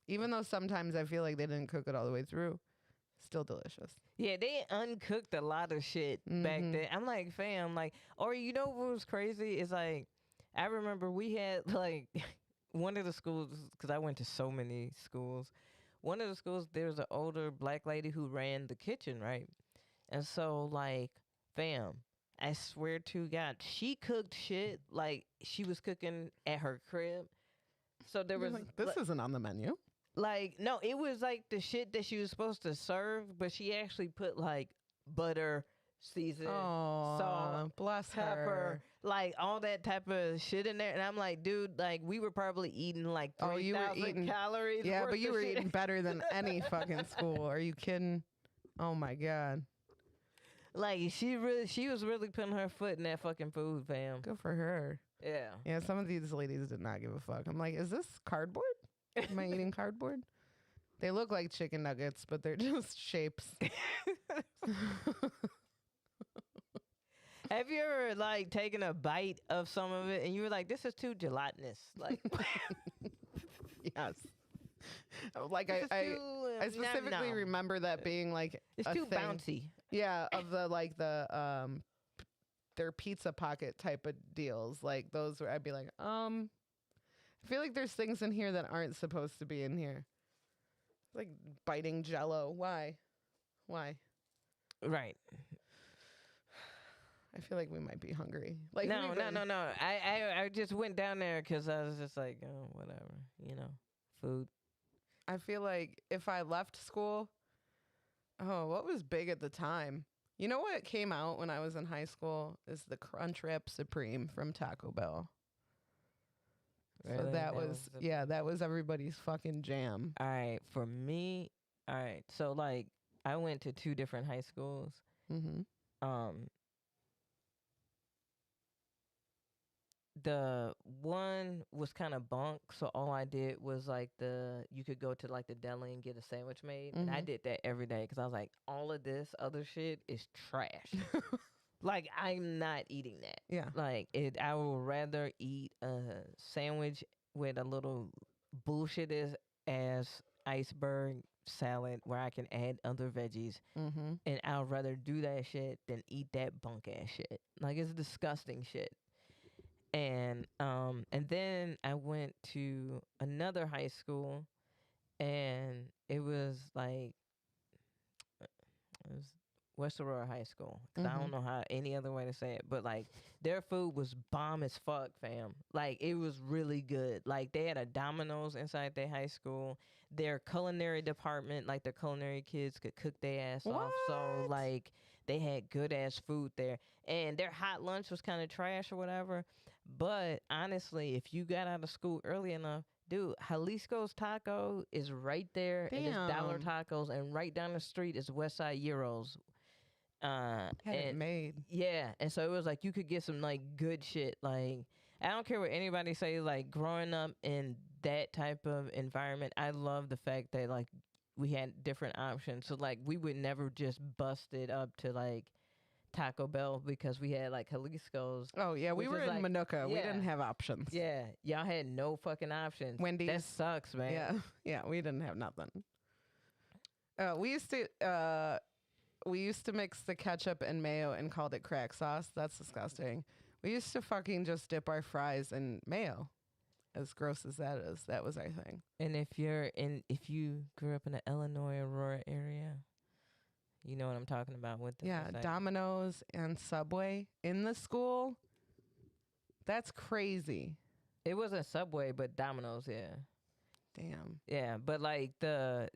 Speaker 1: Even though sometimes I feel like they didn't cook it all the way through. Still delicious.
Speaker 3: Yeah, they uncooked a lot of shit back
Speaker 1: Mhm.
Speaker 3: then. I'm like, fam, like, or you know what was crazy is like, I remember we had like one of the schools, because I went to so many schools. One of the schools, there was an older black lady who ran the kitchen, right? And so like, fam, I swear to God, she cooked shit like she was cooking at her crib. So there
Speaker 1: You're
Speaker 3: was
Speaker 1: like, this isn't on the menu.
Speaker 3: like, no, it was like the shit that she was supposed to serve, but she actually put like butter, season,
Speaker 1: Oh,
Speaker 3: salt,
Speaker 1: bless
Speaker 3: pepper,
Speaker 1: her.
Speaker 3: like all that type of shit in there. And I'm like, dude, like we were probably eating like
Speaker 1: Oh, you were
Speaker 3: 3,000
Speaker 1: eating-
Speaker 3: calories.
Speaker 1: Yeah,
Speaker 3: worth
Speaker 1: but you
Speaker 3: of
Speaker 1: were
Speaker 3: shit.
Speaker 1: eating better than any fucking school. Are you kidding? Oh my God.
Speaker 3: Like she was really putting her foot in that fucking food, fam.
Speaker 1: Good for her.
Speaker 3: Yeah.
Speaker 1: Yeah, some of these ladies did not give a fuck. I'm like, is this cardboard? Am I eating cardboard? They look like chicken nuggets, but they're just shapes.
Speaker 3: Have you ever like taken a bite of some of it and you were like, this is too gelatinous? Like,
Speaker 1: Yes. Like
Speaker 3: this is
Speaker 1: I
Speaker 3: too,
Speaker 1: I specifically
Speaker 3: nom-nom.
Speaker 1: remember that being like
Speaker 3: It's
Speaker 1: a
Speaker 3: too
Speaker 1: thing.
Speaker 3: bouncy.
Speaker 1: Yeah, of the their pizza pocket type of deals. Like those where I'd be like, I feel like there's things in here that aren't supposed to be in here. Like biting jello. Why?
Speaker 3: Right.
Speaker 1: I feel like we might be hungry. Like
Speaker 3: No.
Speaker 1: we've been-
Speaker 3: I just went down there because I was just like, oh, whatever, food.
Speaker 1: I feel like if I left school, what was big at the time? You know what came out when I was in high school is the Crunchwrap Supreme from Taco Bell. So
Speaker 3: Really?
Speaker 1: that was that was everybody's fucking jam.
Speaker 3: All right, for me, all right. So like, I went to 2 different high schools.
Speaker 1: Mm-hmm.
Speaker 3: The one was kind of bunk, so all I did was like you could go to like the deli and get a sandwich made, and I
Speaker 1: Mhm.
Speaker 3: did that every day because I was like, all of this other shit is trash. Like, I'm not eating that.
Speaker 1: Yeah.
Speaker 3: Like, I would rather eat a sandwich with a little bullshit as iceberg salad where I can add other veggies,
Speaker 1: Mm-hmm.
Speaker 3: and I'd rather do that shit than eat that bunk ass shit. Like, it's disgusting shit. And then I went to another high school, and it was like it was West Aurora High School, because I don't know how any other way to say it, but like their food was bomb as fuck, fam. Like, it was really good. Like, they had a Domino's inside their high school. Their culinary department, like their culinary kids could cook their ass off. So
Speaker 1: What?
Speaker 3: like, they had good ass food there, and their hot lunch was kind of trash or whatever. But honestly, if you got out of school early enough, dude, Jalisco's Taco is right there, and it's Dollar
Speaker 1: Damn.
Speaker 3: Tacos, and right down the street is Westside Euros.
Speaker 1: Had it
Speaker 3: And
Speaker 1: made.
Speaker 3: yeah, and so it was like you could get some like good shit. Like, I don't care what anybody say. Like, growing up in that type of environment, I love the fact that like we had different options. So like we would never just bust it up to like Taco Bell because we had like Jalisco's.
Speaker 1: Oh yeah, we
Speaker 3: Which
Speaker 1: were
Speaker 3: is
Speaker 1: in
Speaker 3: like-
Speaker 1: Manuka. We
Speaker 3: yeah.
Speaker 1: didn't have options.
Speaker 3: Yeah, y'all had no fucking options.
Speaker 1: Wendy's.
Speaker 3: That sucks, man.
Speaker 1: Yeah. Yeah, we didn't have nothing. We used to mix the ketchup and mayo and called it crack sauce. That's disgusting. We used to fucking just dip our fries in mayo. As gross as that is, that was our thing.
Speaker 3: And if you grew up in the Illinois Aurora area, you know what I'm talking about with the
Speaker 1: Yeah, Domino's and Subway in the school. That's crazy.
Speaker 3: It wasn't Subway, but Domino's, yeah.
Speaker 1: Damn.
Speaker 3: Yeah, but like their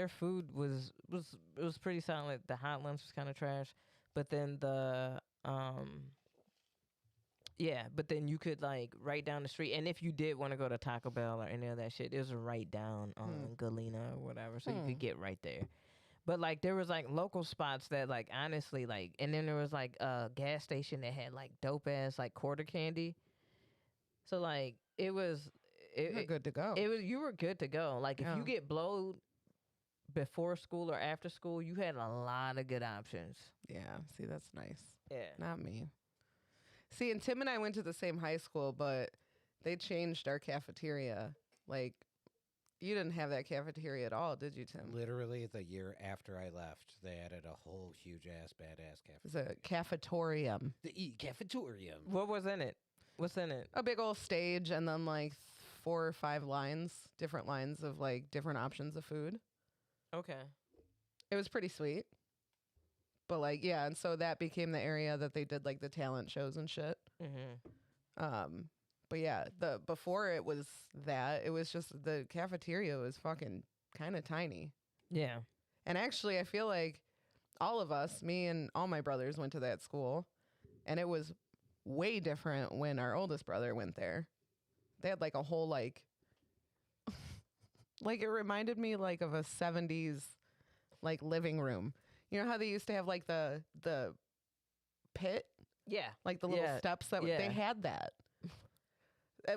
Speaker 3: food was pretty solid. The hot lunch was kind of trash, but then but then you could like right down the street, and if you did want to go to Taco Bell or any of that shit, it was right down on Galena or whatever, so you could get right there. But like there was like local spots that like honestly like, and then there was like a gas station that had like dope ass like quarter candy. So like it was.
Speaker 1: You're good to go.
Speaker 3: You were good to go. Like if you get blowed before school or after school, you had a lot of good options.
Speaker 1: Yeah. See, that's nice.
Speaker 3: Yeah.
Speaker 1: Not me. See, and Tim and I went to the same high school, but they changed our cafeteria. Like, you didn't have that cafeteria at all, did you, Tim?
Speaker 2: Literally the year after I left, they added a whole huge ass badass
Speaker 1: It was a cafetorium.
Speaker 2: The cafetorium.
Speaker 3: What was in it? What's in it?
Speaker 1: A big old stage and then like 4 or 5 different lines of like different options of food.
Speaker 3: Okay.
Speaker 1: It was pretty sweet. But like, yeah, and so that became the area that they did like the talent shows and shit.
Speaker 3: Mm-hmm.
Speaker 1: But yeah, before it was that, it was just the cafeteria was fucking kind of tiny.
Speaker 3: Yeah.
Speaker 1: And actually, I feel like all of us, me and all my brothers, went to that school, and it was way different when our oldest brother went there. They had like a whole like like it reminded me like of a 70s like living room. You know how they used to have like the pit,
Speaker 3: Yeah.
Speaker 1: like the little steps that they had that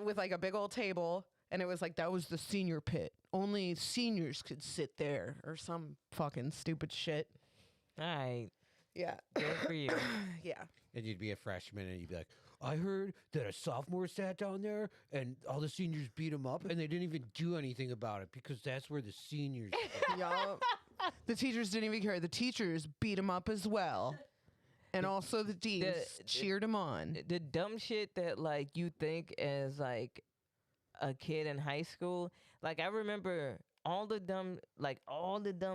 Speaker 1: with like a big old table, and it was like that was the senior pit. Only seniors could sit there or some fucking stupid shit.
Speaker 3: All right.
Speaker 1: Yeah.
Speaker 3: Good for you.
Speaker 1: Yeah.
Speaker 2: And you'd be a freshman and you'd be like, I heard that a sophomore sat down there and all the seniors beat him up and they didn't even do anything about it because that's where the seniors go."
Speaker 1: Yup. The teachers didn't even care. The teachers beat him up as well. And also the deans cheered him on.
Speaker 3: The dumb shit that like you think as like a kid in high school. Like I remember all the dumb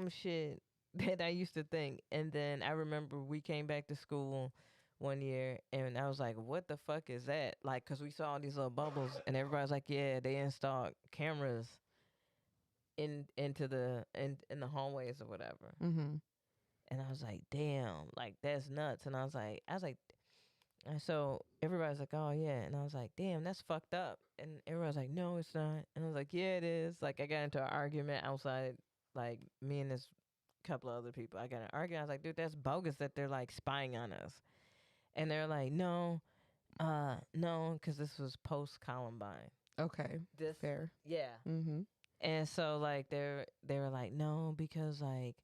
Speaker 3: shit that I used to think. And then I remember we came back to school one year and I was like, what the fuck is that? Like, cause we saw all these little bubbles and everybody's like, yeah, they installed cameras in the hallways or whatever.
Speaker 1: Mm-hmm.
Speaker 3: And I was like, damn, like that's nuts. And I was like, and so everybody's like, oh yeah. And I was like, damn, that's fucked up. And everybody's like, no, it's not. And I was like, yeah, it is. Like I got into an argument outside, like me and this couple of other people. I got in an argument. I was like, dude, that's bogus that they're like spying on us. And they're like, no, because this was post Columbine.
Speaker 1: Okay.
Speaker 3: This,
Speaker 1: Fair.
Speaker 3: yeah.
Speaker 1: Mm-hmm.
Speaker 3: And so like they were like, no, because like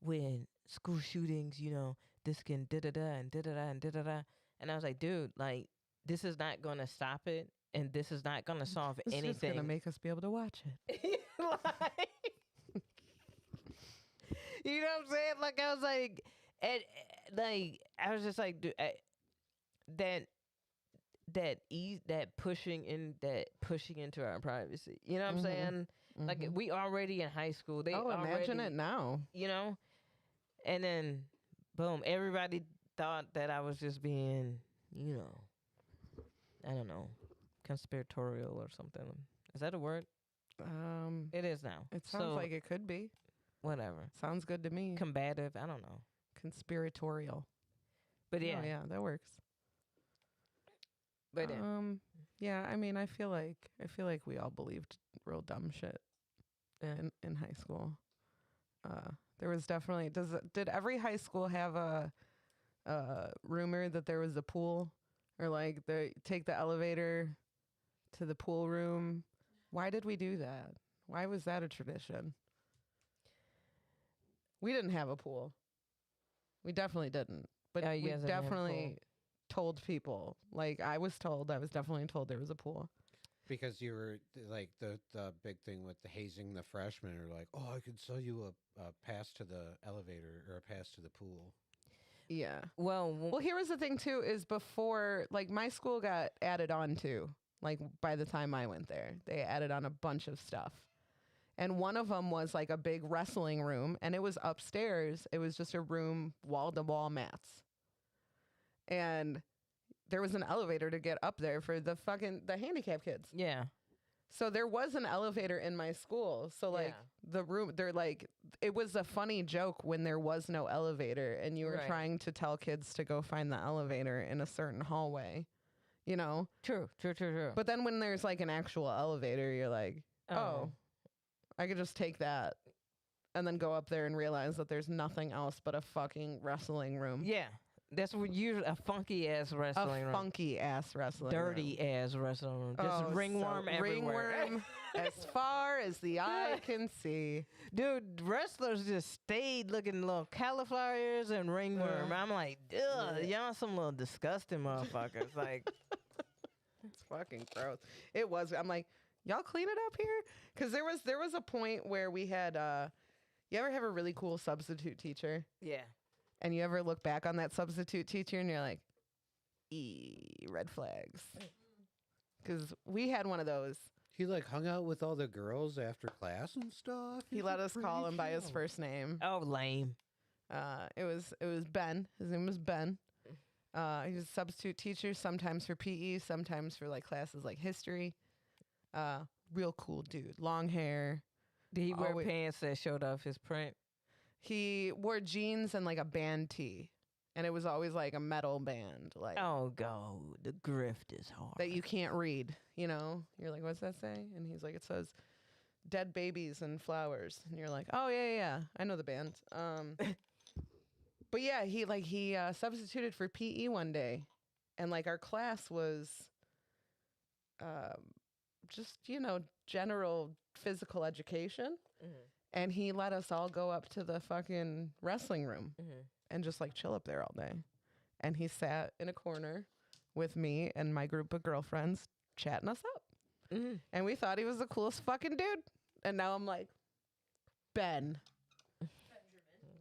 Speaker 3: when school shootings, this can da da da and da da da and da da da. And I was like, dude, like this is not gonna stop it, and this is not gonna solve
Speaker 1: It's
Speaker 3: anything.
Speaker 1: just gonna make us be able to watch it.
Speaker 3: Like, you know what I'm saying? Like I was like, and like I was just like, dude, that pushing into our privacy. You know what I'm saying? Like we already in high school. They
Speaker 1: imagine
Speaker 3: already,
Speaker 1: it now.
Speaker 3: And then boom, everybody thought that I was just being, I don't know, conspiratorial or something. Is that a word?
Speaker 1: It
Speaker 3: It is now.
Speaker 1: sounds
Speaker 3: So,
Speaker 1: like it could be.
Speaker 3: whatever.
Speaker 1: Sounds good to me.
Speaker 3: Combative. I don't know.
Speaker 1: Conspiratorial.
Speaker 3: But yeah.
Speaker 1: Oh, yeah, that works.
Speaker 3: But yeah.
Speaker 1: Yeah, I mean, I feel like we all believed real dumb shit
Speaker 3: Yeah.
Speaker 1: in high school. There was definitely did every high school have a rumor that there was a pool, or like they take the elevator to the pool room? Why did we do that? Why was that a tradition? We didn't have a pool. We definitely didn't. But
Speaker 3: Oh, you
Speaker 1: we
Speaker 3: guys didn't have a pool.
Speaker 1: definitely told people. Like I was definitely told there was a pool.
Speaker 2: Because you were like the big thing with the hazing the freshmen, or like, oh, I could sell you a pass to the elevator or a pass to the pool.
Speaker 1: Yeah.
Speaker 3: Well,
Speaker 1: Well, here was the thing too, is before, like, my school got added on to, like, by the time I went there, they added on a bunch of stuff. And one of them was like a big wrestling room, and it was upstairs. It was just a room, wall to wall mats. And there was an elevator to get up there for the handicapped kids.
Speaker 3: yeah.
Speaker 1: So there was an elevator in my school. So like the room, they're like, it was a funny joke when there was no elevator and you were
Speaker 3: Right.
Speaker 1: trying to tell kids to go find the elevator in a certain hallway,
Speaker 3: True.
Speaker 1: But then when there's like an actual elevator, you're like, oh, I could just take that and then go up there and realize that there's nothing else but a fucking wrestling room.
Speaker 3: Yeah. That's what you a funky ass wrestling
Speaker 1: A
Speaker 3: room.
Speaker 1: funky ass wrestling
Speaker 3: Dirty
Speaker 1: room.
Speaker 3: ass wrestling room. Just
Speaker 1: Oh,
Speaker 3: ringworm
Speaker 1: so
Speaker 3: everywhere.
Speaker 1: Ringworm as far as the eye can see.
Speaker 3: Dude, wrestlers just stayed looking little cauliflower ears and ringworm. I'm like, ugh, y'all some little disgusting motherfuckers. Like,
Speaker 1: It's fucking gross. It was. I'm like, y'all clean it up here? Because there was a point where we had, you ever have a really cool substitute teacher?
Speaker 3: yeah.
Speaker 1: And you ever look back on that substitute teacher and you're like, red flags. Because we had one of those.
Speaker 2: He like hung out with all the girls after class and stuff.
Speaker 1: He
Speaker 2: He's
Speaker 1: let
Speaker 2: a
Speaker 1: us call
Speaker 2: pretty
Speaker 1: him by his
Speaker 2: chill.
Speaker 1: first name.
Speaker 3: Oh, lame.
Speaker 1: It was Ben. His name was Ben. He was a substitute teacher, sometimes for PE, sometimes for like classes like history. Real cool dude. Long hair.
Speaker 3: Did he wear
Speaker 1: Always-
Speaker 3: pants that showed off his print?
Speaker 1: He wore jeans and like a band tee. And it was always like a metal band, like
Speaker 3: Oh, go. The grift is hard.
Speaker 1: that you can't read, You're like, what's that say? And he's like, it says dead babies and flowers. And you're like, oh yeah, I know the band. But yeah, he substituted for PE one day. And like our class was just, general physical education.
Speaker 3: Mhm.
Speaker 1: And he let us all go up to the fucking wrestling room
Speaker 3: Mhm.
Speaker 1: and just like chill up there all day. And he sat in a corner with me and my group of girlfriends chatting us up.
Speaker 3: Mhm.
Speaker 1: And we thought he was the coolest fucking dude. And now I'm like,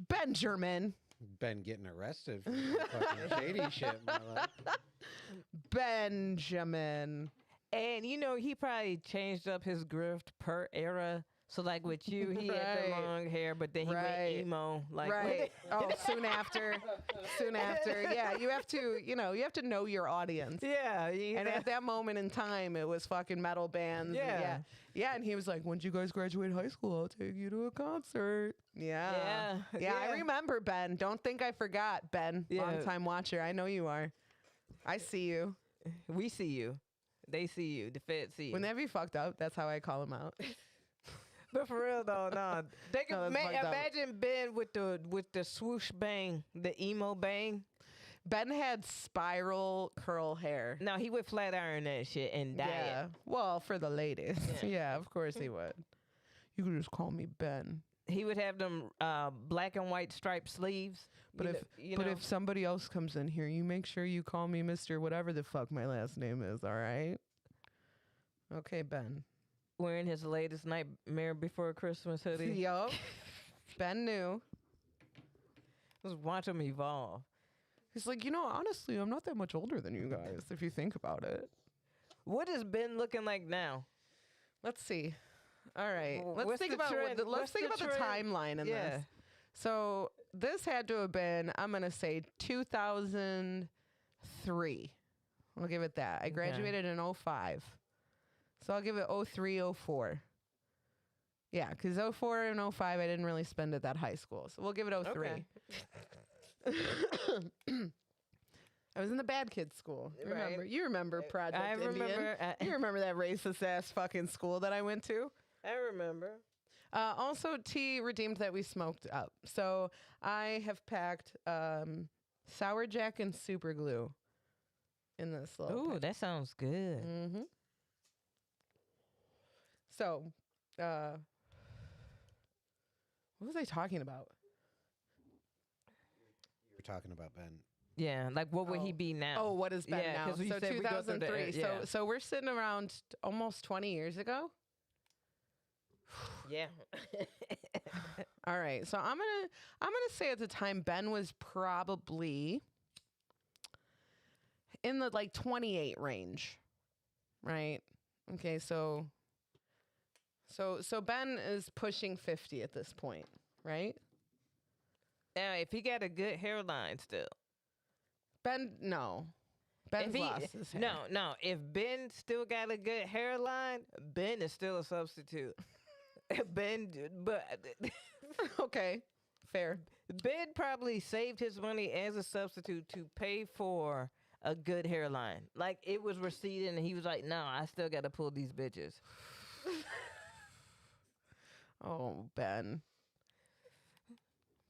Speaker 1: Benjamin.
Speaker 2: Been getting arrested for some fucking shady shit in my life.
Speaker 1: Benjamin.
Speaker 3: And he probably changed up his grift per era. So like with you, he had the
Speaker 1: Right.
Speaker 3: long hair, but then he
Speaker 1: Right.
Speaker 3: went emo. Like
Speaker 1: Right. Oh, soon after. Soon after. Yeah, you have to know your audience.
Speaker 3: Yeah.
Speaker 1: And at that moment in time, it was fucking metal bands.
Speaker 3: Yeah.
Speaker 1: Yeah, and he was like, once you guys graduate high school, I'll take you to a concert. Yeah.
Speaker 3: Yeah.
Speaker 1: I remember, Ben. Don't think I forgot, Ben.
Speaker 3: Yeah.
Speaker 1: Long time watcher. I know you are. I see you.
Speaker 3: We see you. They see you. The feds see you.
Speaker 1: When they be fucked up, that's how I call him out.
Speaker 3: But for real though, no. They can
Speaker 1: No, that's fucked up.
Speaker 3: imagine Ben with the swoosh bang, the emo bang.
Speaker 1: Ben had spiral curl hair.
Speaker 3: No, he would flat iron that shit and dye
Speaker 1: Yeah.
Speaker 3: it.
Speaker 1: Well, for the ladies.
Speaker 3: Yeah.
Speaker 1: Yeah, of course he would. You could just call me Ben.
Speaker 3: He would have them black and white striped sleeves.
Speaker 1: But if somebody else comes in here, you make sure you call me Mr. whatever the fuck my last name is, all right? Okay, Ben.
Speaker 3: wearing his latest Nightmare Before Christmas hoodie,
Speaker 1: Yup. Ben knew.
Speaker 3: just watch him evolve.
Speaker 1: He's like, honestly, I'm not that much older than you guys, if you think about it.
Speaker 3: What is Ben looking like now?
Speaker 1: Let's see. All right.
Speaker 3: Well,
Speaker 1: Let's
Speaker 3: what's
Speaker 1: think
Speaker 3: the
Speaker 1: about
Speaker 3: trend?
Speaker 1: let's
Speaker 3: What's
Speaker 1: think
Speaker 3: the
Speaker 1: about the
Speaker 3: trend?
Speaker 1: timeline in
Speaker 3: Yeah.
Speaker 1: this. So this had to have been, I'm gonna say 2003. I'll give it that. I
Speaker 3: Okay.
Speaker 1: graduated in 05. So I'll give it 03, 04. Yeah, because 04 and 05 I didn't really spend at that high school. So we'll give it 03. I was in the bad kids school. Remember?
Speaker 3: Right.
Speaker 1: You remember Project
Speaker 3: I
Speaker 1: Indian?
Speaker 3: remember.
Speaker 1: You remember that racist ass fucking school that I went to?
Speaker 3: I remember.
Speaker 1: Also, T redeemed that we smoked up. So I have packed Sour Jack and super glue in this little.
Speaker 3: Ooh, that sounds good.
Speaker 1: Mm-hmm. So, what was I talking about?
Speaker 2: You were talking about Ben.
Speaker 3: Yeah, like what would he
Speaker 1: Oh.
Speaker 3: be now?
Speaker 1: Oh, what is Ben
Speaker 3: Yeah,
Speaker 1: now?
Speaker 3: 'cause we
Speaker 1: So
Speaker 3: said we go through the
Speaker 1: 2003.
Speaker 3: yeah.
Speaker 1: So we're sitting around almost 20 years ago.
Speaker 3: Yeah.
Speaker 1: All right. So I'm gonna say at the time Ben was probably in the like 28 range. Right? Okay, so Ben is pushing 50 at this point, right?
Speaker 3: Now, if he got a good hairline still.
Speaker 1: Ben Ben's
Speaker 3: If he-
Speaker 1: lost his hair.
Speaker 3: No. If Ben still got a good hairline, Ben is still a substitute. But
Speaker 1: Okay. Fair.
Speaker 3: Ben probably saved his money as a substitute to pay for a good hairline. Like it was receding, and he was like, "No, I still got to pull these bitches."
Speaker 1: Oh, Ben.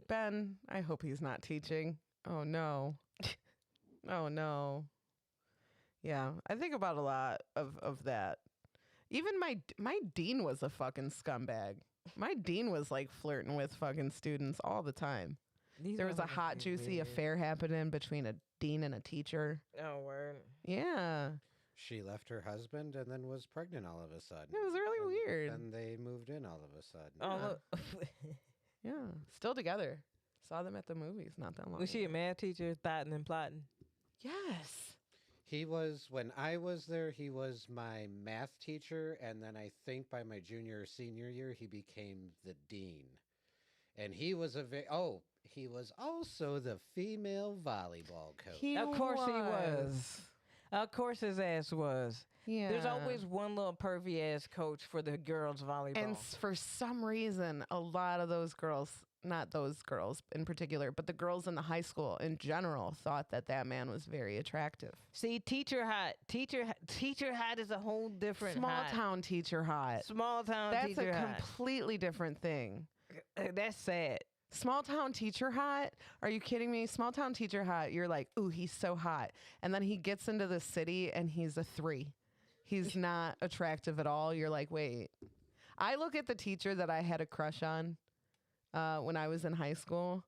Speaker 1: Ben, I hope he's not teaching. Oh no. Oh no. Yeah, I think about a lot of that. Even my dean was a fucking scumbag. My dean was like flirting with fucking students all the time. There was a hot, juicy affair happening between a dean and a teacher.
Speaker 3: Oh, word.
Speaker 1: Yeah.
Speaker 2: She left her husband and then was pregnant all of a sudden.
Speaker 1: It was really
Speaker 2: And
Speaker 1: weird.
Speaker 2: Then they moved in all of a sudden.
Speaker 3: Oh,
Speaker 1: Yeah.
Speaker 3: look.
Speaker 1: Yeah. Still together. Saw them at the movies not that long
Speaker 3: Was she a
Speaker 1: ago.
Speaker 3: math teacher, thotting and plotting?
Speaker 1: Yes.
Speaker 2: He was, when I was there, he was my math teacher. And then I think by my junior or senior year, he became the dean. And he was he was also the female volleyball coach.
Speaker 3: Of course he was. Of course his ass was.
Speaker 1: Yeah.
Speaker 3: There's always one little pervy ass coach for the girls volleyball.
Speaker 1: And for some reason, a lot of those girls, not those girls in particular, but the girls in the high school in general thought that man was very attractive.
Speaker 3: See, teacher hot is a whole different
Speaker 1: Small
Speaker 3: hot.
Speaker 1: town teacher hot.
Speaker 3: Small town
Speaker 1: That's
Speaker 3: teacher
Speaker 1: a
Speaker 3: hot.
Speaker 1: completely different thing.
Speaker 3: That's sad.
Speaker 1: Small town teacher hot? Are you kidding me? Small town teacher hot, you're like, ooh, he's so hot. And then he gets into the city and he's a 3. He's not attractive at all. You're like, wait. I look at the teacher that I had a crush on when I was in high school,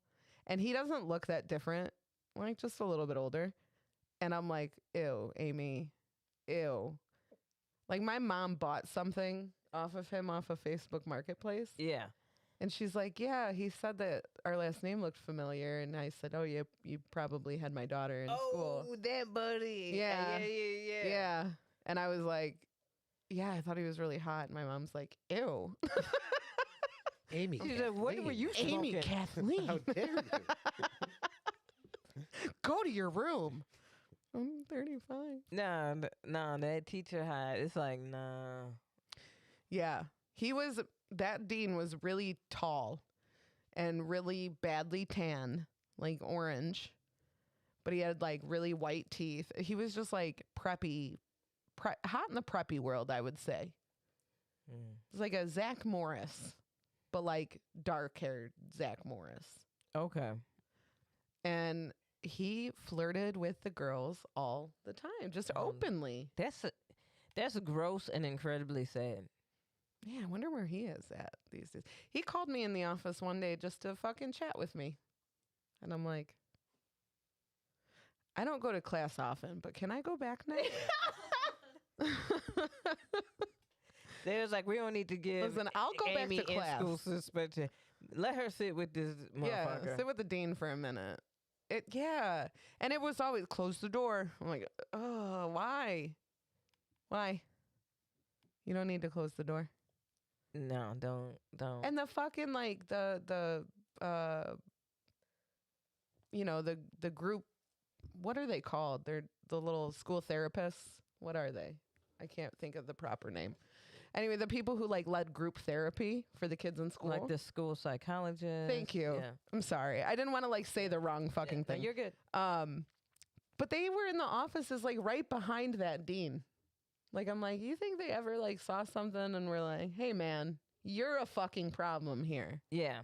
Speaker 1: and he doesn't look that different, like just a little bit older. And I'm like, ew, Aimee, ew. Like my mom bought something off of him off of Facebook Marketplace.
Speaker 3: Yeah.
Speaker 1: And she's like, yeah, he said that our last name looked familiar. And I said, oh, you probably had my daughter in school.
Speaker 3: Oh, that buddy.
Speaker 1: Yeah.
Speaker 3: Yeah.
Speaker 1: Yeah. And I was like, Yeah, I thought he was really hot. And my mom's like, ew.
Speaker 2: Amy,
Speaker 3: She said, "What were
Speaker 2: Kathleen,
Speaker 3: you
Speaker 1: Amy
Speaker 3: smoking?"
Speaker 1: Kathleen,
Speaker 2: How dare you?
Speaker 1: go to your room. I'm 35.
Speaker 3: No, that teacher had. It's like, nah.
Speaker 1: Yeah. That dean was really tall and really badly tan, like orange. But he had like really white teeth. He was just like preppy, hot in the preppy world, I would say.
Speaker 3: Mm.
Speaker 1: It's like a Zach Morris, but like dark haired Zach Morris.
Speaker 3: Okay.
Speaker 1: And he flirted with the girls all the time, just openly.
Speaker 3: That's gross and incredibly sad.
Speaker 1: Yeah, I wonder where he is at these days. He called me in the office one day just to fucking chat with me. And I'm like, I don't go to class often, but can I go back now?
Speaker 3: They was like, we don't need to give
Speaker 1: Listen, I'll go back
Speaker 3: Aimee
Speaker 1: to class.
Speaker 3: in-school suspension. Let her sit with this motherfucker.
Speaker 1: Yeah, sit with the dean for a minute. Yeah. And it was always close the door. I'm like, oh, why? Why? You don't need to close the door.
Speaker 3: No, don't.
Speaker 1: And the fucking like the group, what are they called? They're the little school therapists. What are they? I can't think of the proper name. Anyway, the people who like led group therapy for the kids in school.
Speaker 3: Like the school psychologist.
Speaker 1: Thank you.
Speaker 3: Yeah.
Speaker 1: I'm sorry. I didn't want to like say the wrong fucking
Speaker 3: No,
Speaker 1: thing.
Speaker 3: you're good.
Speaker 1: But they were in the offices like right behind that dean. Like, I'm like, you think they ever like saw something and were like, hey man, you're a fucking problem here.
Speaker 3: Yeah.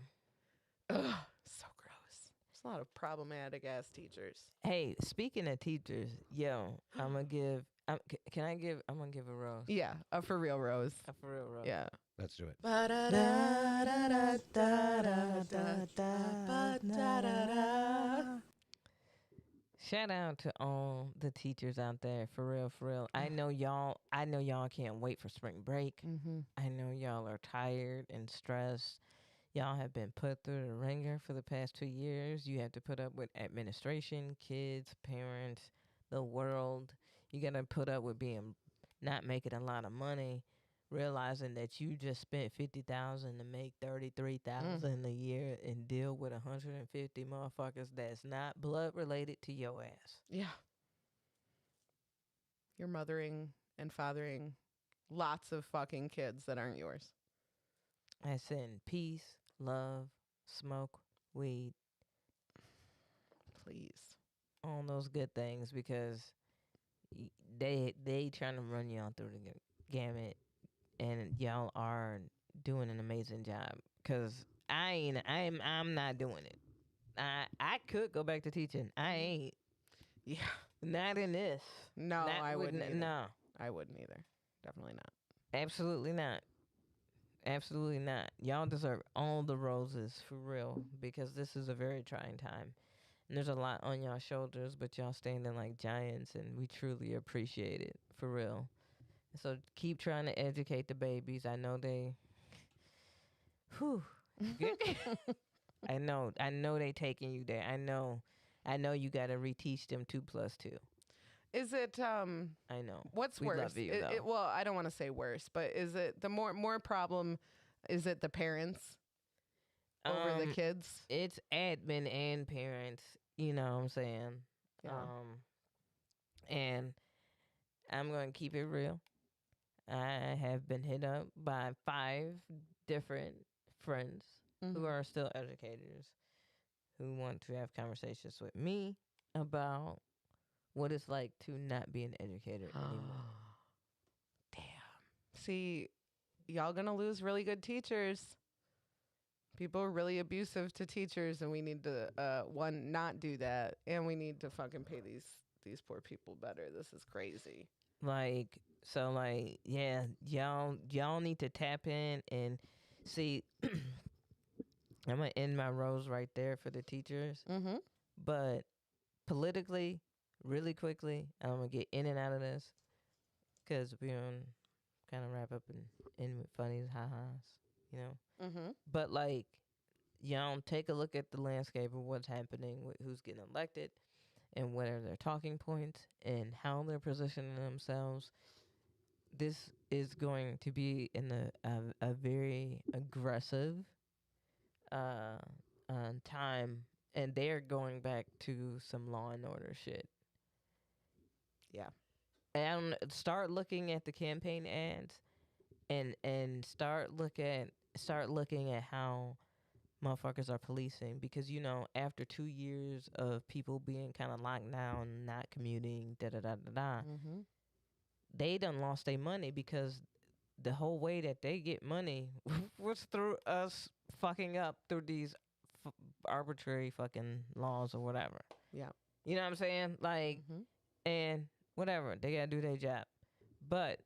Speaker 1: Ugh, so gross. There's a lot of problematic ass teachers.
Speaker 3: Hey, speaking of teachers, I'm gonna give a rose.
Speaker 1: Yeah, a for real rose.
Speaker 3: A for real rose.
Speaker 1: Yeah.
Speaker 2: Let's do it.
Speaker 3: Shout out to all the teachers out there, for real, for real. I know y'all can't wait for spring break.
Speaker 1: Mm-hmm.
Speaker 3: I know y'all are tired and stressed. Y'all have been put through the ringer for the past 2 years. You have to put up with administration, kids, parents, the world. You got to put up with not making a lot of money, realizing that you just spent $50,000 to make $33,000 a year and deal with 150 motherfuckers that's not blood related to your ass.
Speaker 1: Yeah. You're mothering and fathering lots of fucking kids that aren't yours.
Speaker 3: I send peace, love, smoke, weed,
Speaker 1: Please.
Speaker 3: all those good things, because they trying to run y'all through the gamut, and y'all are doing an amazing job. Cause I'm not doing it. I could go back to teaching. I ain't.
Speaker 1: Yeah.
Speaker 3: Not in this.
Speaker 1: No, I wouldn't either.
Speaker 3: No,
Speaker 1: I wouldn't either. Definitely not.
Speaker 3: absolutely not. Absolutely not. Y'all deserve all the roses, for real, because this is a very trying time. And there's a lot on y'all shoulders, but y'all standing like giants, and we truly appreciate it, for real. So keep trying to educate the babies. I know they... Whew. I know they taking you there. I know you got to reteach them 2 + 2.
Speaker 1: Is it
Speaker 3: I know.
Speaker 1: what's
Speaker 3: We
Speaker 1: worse?
Speaker 3: love you, though.
Speaker 1: Well, I don't want to say worse, but is it the more problem? Is it the parents over the kids?
Speaker 3: It's admin and parents, you know what I'm saying?
Speaker 1: Yeah.
Speaker 3: And I'm going to keep it real. I have been hit up by 5 different friends who are still educators who want to have conversations with me about what it's like to not be an educator anymore.
Speaker 1: Damn. See, y'all gonna lose really good teachers. People are really abusive to teachers, and we need to not do that, and we need to fucking pay these poor people better. This is crazy.
Speaker 3: Yeah, y'all need to tap in and see. I'm gonna end my rose right there for the teachers.
Speaker 1: Mm-hmm.
Speaker 3: But politically, really quickly, I'm gonna get in and out of this, because we're gonna kind of wrap up and end with funnies, ha-has, you know.
Speaker 1: Mm-hmm.
Speaker 3: But y'all take a look at the landscape of what's happening with who's getting elected, and what are their talking points, and how they're positioning themselves. this is going to be in a very aggressive time, and they're going back to some Law and Order shit.
Speaker 1: Yeah.
Speaker 3: And start looking at the campaign ads, and start looking at how motherfuckers are policing, because after 2 years of people being kind of locked down, not commuting,
Speaker 1: Mm-hmm.
Speaker 3: they done lost their money, because the whole way that they get money was through us fucking up through these arbitrary fucking laws or whatever.
Speaker 1: Yeah.
Speaker 3: You know what I'm saying? Like,
Speaker 1: Mm-hmm.
Speaker 3: and whatever, they gotta do their job. But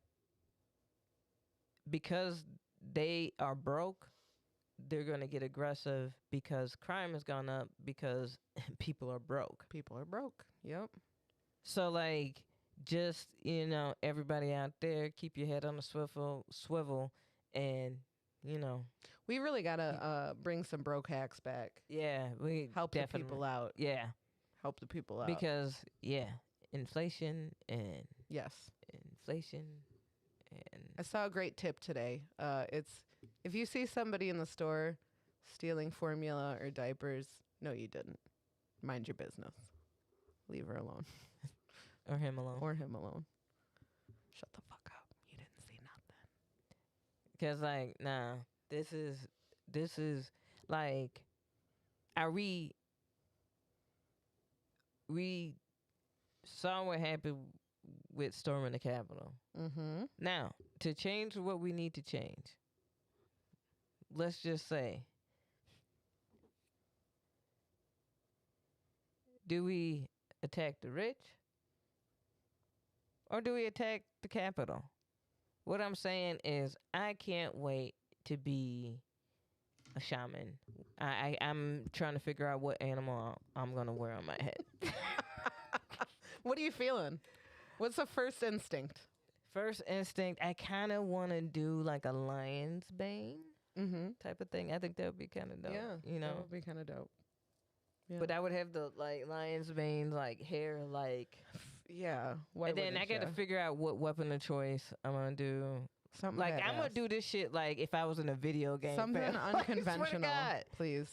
Speaker 3: because they are broke, they're gonna get aggressive, because crime has gone up because people are broke.
Speaker 1: People are broke. Yep.
Speaker 3: So like, just everybody out there, keep your head on the swivel, and
Speaker 1: We really gotta bring some broke hacks back.
Speaker 3: yeah, we
Speaker 1: Help
Speaker 3: definitely,
Speaker 1: the people out.
Speaker 3: Yeah,
Speaker 1: Help the people out.
Speaker 3: because inflation and inflation and
Speaker 1: I saw a great tip today. It's if you see somebody in the store stealing formula or diapers, no, you didn't. Mind your business. Leave her alone.
Speaker 3: or him alone.
Speaker 1: Or him alone. Shut the fuck up. You didn't see nothing.
Speaker 3: Because like, nah, this is like, are we saw what happened with storming the Capitol.
Speaker 1: Mm-hmm.
Speaker 3: Now, to change what we need to change, let's just say, do we attack the rich or do we attack the Capitol? What I'm saying is, I can't wait to be a shaman. I'm trying to figure out what animal I'm going to wear on my head.
Speaker 1: What are you feeling? What's the first instinct?
Speaker 3: First instinct, I kind of want to do like a lion's bane
Speaker 1: Mm-hmm.
Speaker 3: type of thing. I think that would be kind of dope.
Speaker 1: Yeah. That would be kind of dope. Yeah.
Speaker 3: But I would have the like lion's bane, like hair, like.
Speaker 1: Yeah. Why
Speaker 3: And then I got to figure out what weapon of choice I'm gonna do.
Speaker 1: something
Speaker 3: Like, I'm gonna
Speaker 1: badass.
Speaker 3: do this shit like if I was in a video game.
Speaker 1: Something
Speaker 3: fam. Like, swear to
Speaker 1: unconventional,
Speaker 3: God.
Speaker 1: please.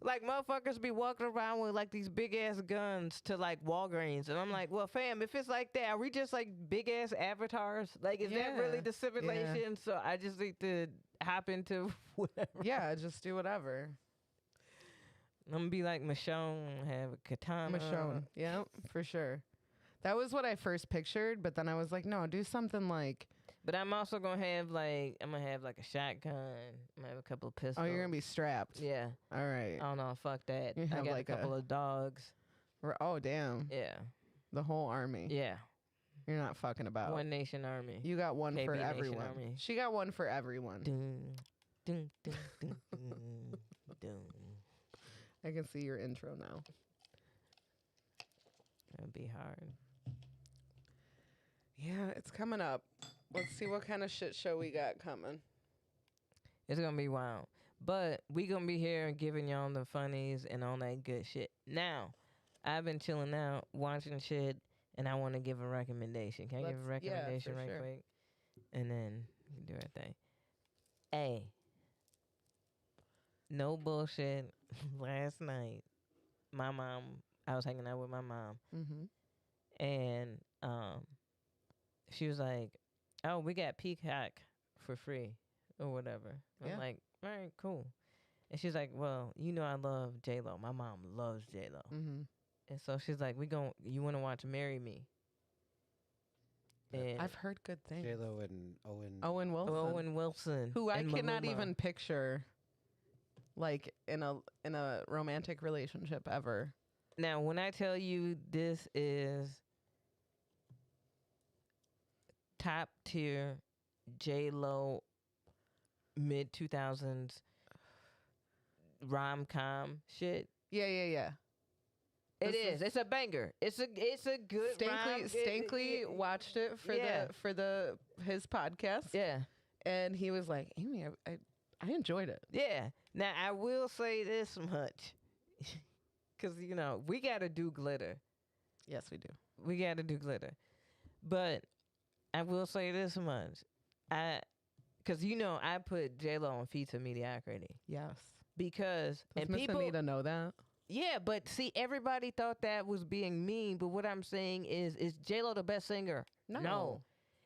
Speaker 3: Like, motherfuckers be walking around with like these big ass guns to like Walgreens, and I'm like, well, fam, if it's like that, are we just like big ass avatars? Like, is that really
Speaker 1: Yeah.
Speaker 3: the simulation? So I just need to hop into whatever.
Speaker 1: Yeah, just do whatever.
Speaker 3: I'm gonna be like Michonne, have a katana.
Speaker 1: Michonne. Yep, for sure. That was what I first pictured, but then I was like, no, do something like,
Speaker 3: But I'm also gonna have like a shotgun. I'm gonna have a couple of pistols.
Speaker 1: oh, you're going to be strapped.
Speaker 3: Yeah.
Speaker 1: All right.
Speaker 3: Oh no, fuck that.
Speaker 1: You
Speaker 3: I
Speaker 1: have
Speaker 3: got
Speaker 1: like
Speaker 3: a couple of dogs.
Speaker 1: Oh, damn.
Speaker 3: Yeah.
Speaker 1: The whole army.
Speaker 3: Yeah.
Speaker 1: You're not fucking about.
Speaker 3: One Nation Army.
Speaker 1: You got one
Speaker 3: KB
Speaker 1: for
Speaker 3: Nation
Speaker 1: everyone.
Speaker 3: Army.
Speaker 1: She got one for everyone.
Speaker 3: Dun, dun, dun, dun, dun, dun.
Speaker 1: I can see your intro now.
Speaker 3: That'd be hard.
Speaker 1: Yeah, it's coming up. Let's see what kind of shit show we got coming.
Speaker 3: It's gonna be wild. But we gonna be here giving y'all the funnies and all that good shit. Now, I've been chilling out, watching shit, and I want to give a recommendation. Can I give a
Speaker 1: Let's- yeah,
Speaker 3: recommendation
Speaker 1: for
Speaker 3: right
Speaker 1: sure.
Speaker 3: quick? And then you can do our thing. Hey, no bullshit. Last night, I was hanging out with my mom,
Speaker 1: Mm-hmm.
Speaker 3: and she was like, "Oh, we got Peacock for free or whatever."
Speaker 1: Yeah.
Speaker 3: I'm like, "All right, cool." And she's like, "Well, I love J-Lo. My mom loves J-Lo."
Speaker 1: Mm-hmm.
Speaker 3: And so she's like, you want to watch Marry Me?" And
Speaker 1: I've heard good things.
Speaker 2: J-Lo and Owen.
Speaker 1: Owen Wilson.
Speaker 3: Owen Wilson,
Speaker 1: who I
Speaker 3: and
Speaker 1: cannot
Speaker 3: Maluma.
Speaker 1: even picture like in a romantic relationship ever.
Speaker 3: Now, when I tell you this is top tier J-Lo mid 2000s rom-com shit,
Speaker 1: Yeah.
Speaker 3: it
Speaker 1: This
Speaker 3: is.
Speaker 1: is-
Speaker 3: It's a banger. It's a good rom.
Speaker 1: Stankley watched it for
Speaker 3: Yeah.
Speaker 1: his podcast,
Speaker 3: Yeah.
Speaker 1: and he was like, "Aimee, I enjoyed it."
Speaker 3: Yeah. Now, I will say this much. Because, we got to do glitter.
Speaker 1: Yes, we do.
Speaker 3: We got to do glitter. But I will say this much. Because I put J-Lo on feet of mediocrity.
Speaker 1: Yes.
Speaker 3: Because,
Speaker 1: Does
Speaker 3: and
Speaker 1: Miss
Speaker 3: people,
Speaker 1: Anita know that?
Speaker 3: yeah, but see, everybody thought that was being mean. But what I'm saying is J-Lo the best singer?
Speaker 1: No.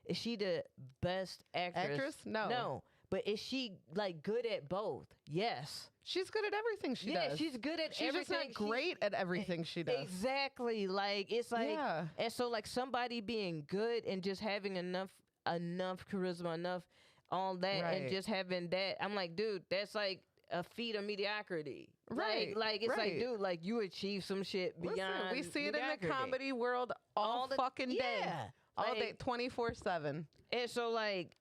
Speaker 3: Is she the best actress?
Speaker 1: Actress? No.
Speaker 3: No. But is she like good at both? Yes.
Speaker 1: She's good at everything she does.
Speaker 3: Yeah, she's good at
Speaker 1: She's
Speaker 3: everything.
Speaker 1: just not great at everything she does.
Speaker 3: Exactly. Like it's like,
Speaker 1: Yeah.
Speaker 3: and so like somebody being good and just having enough charisma, enough all that,
Speaker 1: Right.
Speaker 3: and just having that. I'm like, dude, that's like a feat of mediocrity.
Speaker 1: Right,
Speaker 3: Like it's like,
Speaker 1: right.
Speaker 3: dude, like you achieve some shit beyond.
Speaker 1: Listen, we see it in the
Speaker 3: mediocrity.
Speaker 1: comedy world all
Speaker 3: the
Speaker 1: fucking day.
Speaker 3: Yeah.
Speaker 1: All
Speaker 3: Like,
Speaker 1: day, 24/7.
Speaker 3: And so like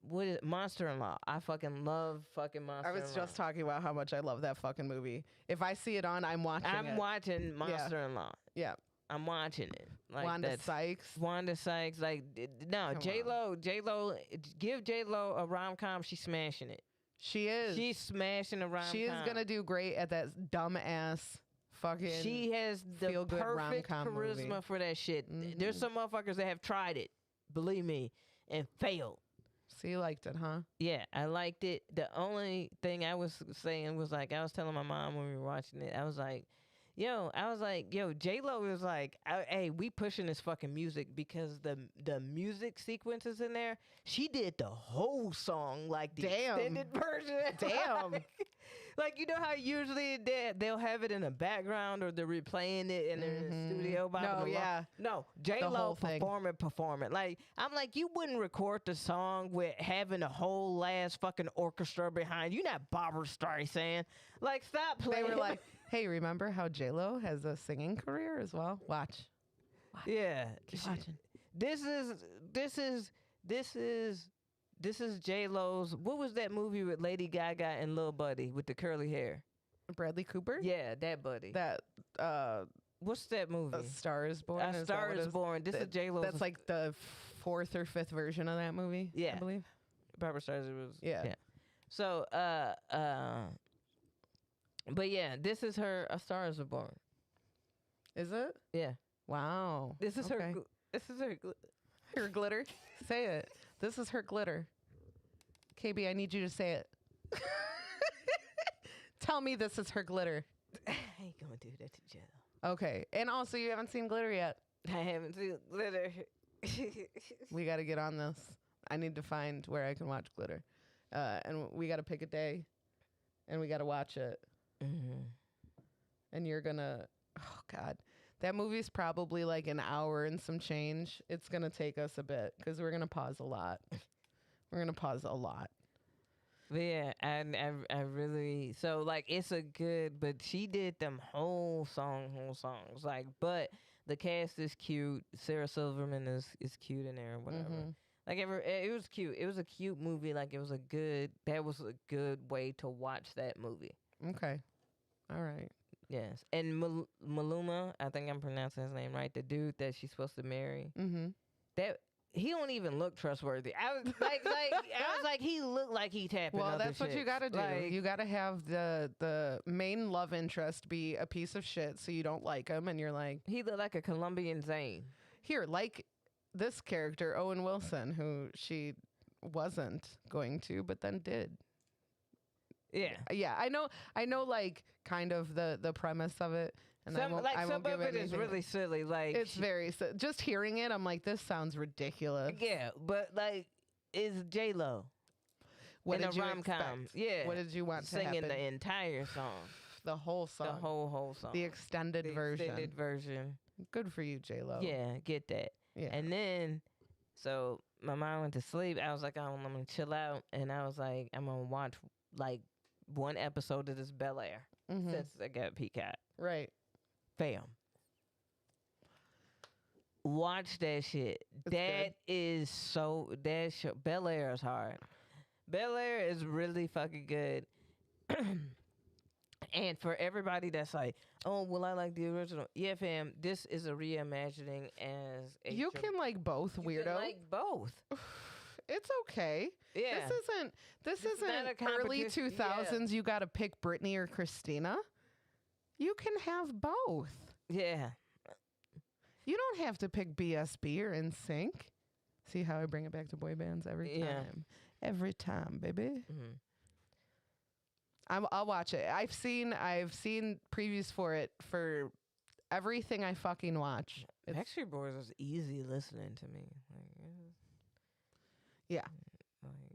Speaker 3: what is it? Monster-in-Law? I fucking love fucking
Speaker 1: I
Speaker 3: Monster-in-Law.
Speaker 1: was just talking about how much I love that fucking movie. If I see it on, I'm watching it.
Speaker 3: I'm watching Monster-in-Law.
Speaker 1: Yeah.
Speaker 3: I'm watching it. Like
Speaker 1: Wanda
Speaker 3: that's-
Speaker 1: Sykes.
Speaker 3: Wanda Sykes, no,
Speaker 1: Come
Speaker 3: J-Lo, give J-Lo a rom-com, she's smashing it.
Speaker 1: She is.
Speaker 3: She's smashing a rom-com.
Speaker 1: She is going to do great at that dumbass fucking
Speaker 3: She has the
Speaker 1: feel-good
Speaker 3: perfect
Speaker 1: rom-com
Speaker 3: charisma
Speaker 1: movie.
Speaker 3: for that shit.
Speaker 1: Mhm.
Speaker 3: There's some motherfuckers that have tried it, believe me, and failed.
Speaker 1: So you liked it, huh?
Speaker 3: Yeah, I liked it. The only thing I was saying was like, I was telling my mom when we were watching it, I was like, yo, J-Lo was like, hey, we pushing this fucking music because the music sequences in there, she did the whole song, like the
Speaker 1: Damn.
Speaker 3: extended version.
Speaker 1: Damn.
Speaker 3: Like, you know how usually they'll have it in the background or they're replaying it and they're in the studio. Blah,
Speaker 1: No,
Speaker 3: blah, blah.
Speaker 1: yeah.
Speaker 3: No, J-Lo
Speaker 1: whole thing.
Speaker 3: perform it. Like, I'm like, you wouldn't record the song with having a whole ass fucking orchestra behind you. You're not Barbara Streisand. Like, stop
Speaker 1: They
Speaker 3: playing.
Speaker 1: were like, hey, remember how J-Lo has a singing career as well? Watch.
Speaker 3: yeah.
Speaker 1: Keep watching.
Speaker 3: This is J-Lo's. What was that movie with Lady Gaga and Lil Buddy with the curly hair?
Speaker 1: Bradley Cooper?
Speaker 3: Yeah, that buddy.
Speaker 1: That,
Speaker 3: What's that movie?
Speaker 1: A Star is Born?
Speaker 3: A
Speaker 1: that
Speaker 3: Star
Speaker 1: what
Speaker 3: is
Speaker 1: it
Speaker 3: Born. This is J-Lo's.
Speaker 1: That's like the fourth or fifth version of that movie,
Speaker 3: Yeah.
Speaker 1: I believe.
Speaker 3: Barbara Streisand was.
Speaker 1: Yeah.
Speaker 3: So, but yeah, this is her. A Star is Born.
Speaker 1: Is it?
Speaker 3: Yeah.
Speaker 1: Wow.
Speaker 3: This is
Speaker 1: Okay.
Speaker 3: This is her.
Speaker 1: Her glitter? Say it. This is her glitter. KB, I need you to say it. Tell me this is her glitter.
Speaker 3: I ain't gonna do that to J-Lo.
Speaker 1: Okay. And also, you haven't seen glitter yet.
Speaker 3: I haven't seen glitter.
Speaker 1: We got to get on this. I need to find where I can watch glitter. And we got to pick a day. And we got to watch it. And you're going to... Oh, God. That movie's probably like an hour and some change. It's going to take us a bit because we're going to pause a lot. We're going to pause a lot.
Speaker 3: But yeah, I really, so like it's a good, but she did them whole songs. Like, but the cast is cute. Sarah Silverman is cute in there or whatever. Like it was cute. It was a cute movie. Like that was a good way to watch that movie.
Speaker 1: Okay. All right.
Speaker 3: Yes. And Maluma, I think I'm pronouncing his name right, the dude that she's supposed to marry. That he don't even look trustworthy. I was like, he looked like he tapping.
Speaker 1: Well,
Speaker 3: other
Speaker 1: that's what you
Speaker 3: chicks.
Speaker 1: got to do.
Speaker 3: Like,
Speaker 1: You got to have the main love interest be a piece of shit so you don't like him. And you're like,
Speaker 3: he looked like a Colombian Zane.
Speaker 1: here, like this character, Owen Wilson, who she wasn't going to, but then did.
Speaker 3: Yeah.
Speaker 1: Yeah, I know, like kind of the premise of it, and I won't
Speaker 3: some
Speaker 1: give
Speaker 3: of it is
Speaker 1: anything.
Speaker 3: really silly. Like
Speaker 1: It's very just hearing it. I'm like, this sounds ridiculous.
Speaker 3: yeah, but like it's J-Lo
Speaker 1: What
Speaker 3: in
Speaker 1: did
Speaker 3: a
Speaker 1: you
Speaker 3: rom-com.
Speaker 1: expect?
Speaker 3: Yeah.
Speaker 1: What did you want to
Speaker 3: singing
Speaker 1: happen?
Speaker 3: the entire song,
Speaker 1: The whole song,
Speaker 3: the whole song,
Speaker 1: the extended version.
Speaker 3: extended version.
Speaker 1: Good for you, J-Lo.
Speaker 3: Yeah, get that.
Speaker 1: Yeah.
Speaker 3: And then, so my mom went to sleep. I was like, I'm gonna chill out, and I was like, I'm gonna watch like one episode of this Bel Air since I got Peacock.
Speaker 1: Right.
Speaker 3: Fam. Watch that shit.
Speaker 1: It's
Speaker 3: That show. Bel Air is hard. Bel Air is really fucking good. And for everybody that's like, oh, well, I like the original. Yeah, fam, this is a reimagining as a
Speaker 1: You can like both,
Speaker 3: you
Speaker 1: weirdo.
Speaker 3: can like both.
Speaker 1: It's okay.
Speaker 3: Yeah.
Speaker 1: This
Speaker 3: This is not
Speaker 1: isn't
Speaker 3: a
Speaker 1: early
Speaker 3: competition.
Speaker 1: 2000s. You got to pick Britney or Christina. You can have both.
Speaker 3: Yeah.
Speaker 1: You don't have to pick BSB or NSYNC. See how I bring it back to boy bands every time.
Speaker 3: Yeah.
Speaker 1: Every time, baby.
Speaker 3: Mhm.
Speaker 1: I'll watch it. I've seen previews for it for everything I fucking watch. It's,
Speaker 3: Backstreet Boys was easy listening to me. Like,
Speaker 1: yeah.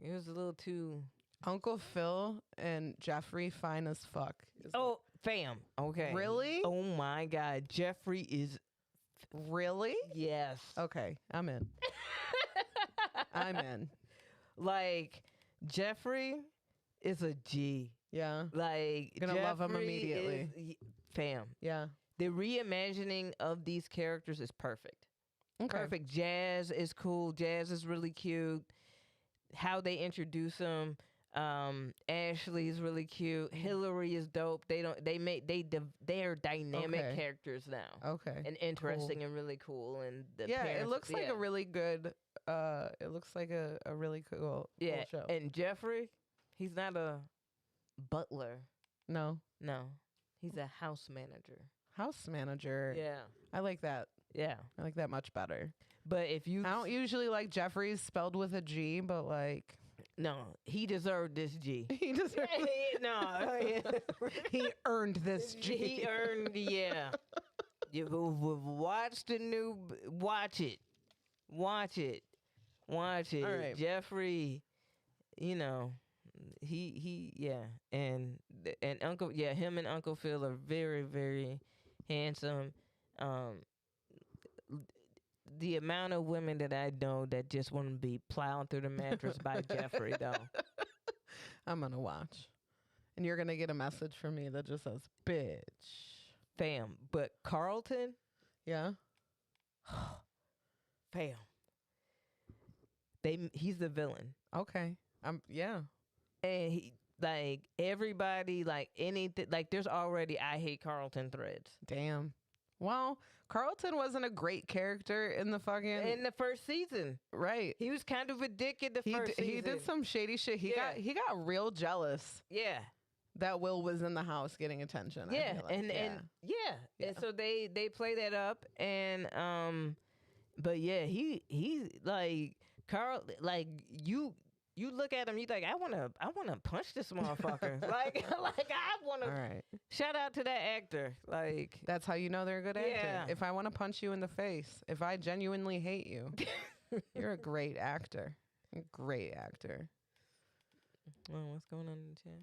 Speaker 3: it was a little too.
Speaker 1: Uncle Phil and Jeffrey fine as fuck. is
Speaker 3: Oh, fam. Okay.
Speaker 1: Really?
Speaker 3: Oh my God, Jeffrey is.
Speaker 1: what- really?
Speaker 3: Yes.
Speaker 1: Okay, I'm in. I'm in.
Speaker 3: Like Jeffrey is a G.
Speaker 1: Yeah.
Speaker 3: Like
Speaker 1: Gonna love him
Speaker 3: Jeffrey
Speaker 1: immediately.
Speaker 3: Fam.
Speaker 1: Yeah.
Speaker 3: The reimagining of these characters is perfect.
Speaker 1: Okay.
Speaker 3: Perfect. Jazz is cool. Jazz is really cute. How they introduce them. Ashley is really cute. Hillary is dope. They are dynamic
Speaker 1: Okay.
Speaker 3: characters now.
Speaker 1: Okay.
Speaker 3: And interesting and really cool. And the
Speaker 1: Yeah, it
Speaker 3: parents-
Speaker 1: looks like
Speaker 3: yeah.
Speaker 1: a really good. It looks like a really cool
Speaker 3: yeah.
Speaker 1: show.
Speaker 3: And Jeffrey, he's not a butler.
Speaker 1: No,
Speaker 3: No, he's a house manager.
Speaker 1: house manager.
Speaker 3: Yeah.
Speaker 1: I like that.
Speaker 3: Yeah.
Speaker 1: I like that much better.
Speaker 3: But if you
Speaker 1: I don't usually like Jeffrey's spelled with a G, but like
Speaker 3: no, he deserved this G.
Speaker 1: he deserves.
Speaker 3: no,
Speaker 1: He earned this G.
Speaker 3: he earned. Yeah, you watch the new. Watch it. All right. Jeffrey. You know, he yeah, and Uncle him and Uncle Phil are very very handsome. The amount of women that I know that just want to be plowed through the mattress by Jeffrey, though.
Speaker 1: I'm gonna watch, and you're gonna get a message from me that just says "bitch."
Speaker 3: Fam. But Carlton,
Speaker 1: Yeah.
Speaker 3: fam. He's the villain.
Speaker 1: Okay. Yeah.
Speaker 3: And he like everybody, like anything, like there's already I hate Carlton threads.
Speaker 1: Damn. Well, Carlton wasn't a great character in the fucking
Speaker 3: In the first season.
Speaker 1: right.
Speaker 3: He was kind of a dick in the
Speaker 1: He
Speaker 3: first season.
Speaker 1: he did some shady shit.
Speaker 3: Yeah.
Speaker 1: He got real jealous
Speaker 3: Yeah.
Speaker 1: that Will was in the house getting attention. I
Speaker 3: Yeah,
Speaker 1: feel like.
Speaker 3: and yeah,
Speaker 1: Yeah.
Speaker 3: and so they play that up, and but yeah, he's like Carl, like you look at him, you like I wanna punch this motherfucker, like I wanna.
Speaker 1: all right.
Speaker 3: Shout out to that actor, like
Speaker 1: That's how you know they're a good actor.
Speaker 3: Yeah.
Speaker 1: If I want to punch you in the face, if I genuinely hate you, you're a great actor. You're a great actor.
Speaker 3: well, what's going on in the chat?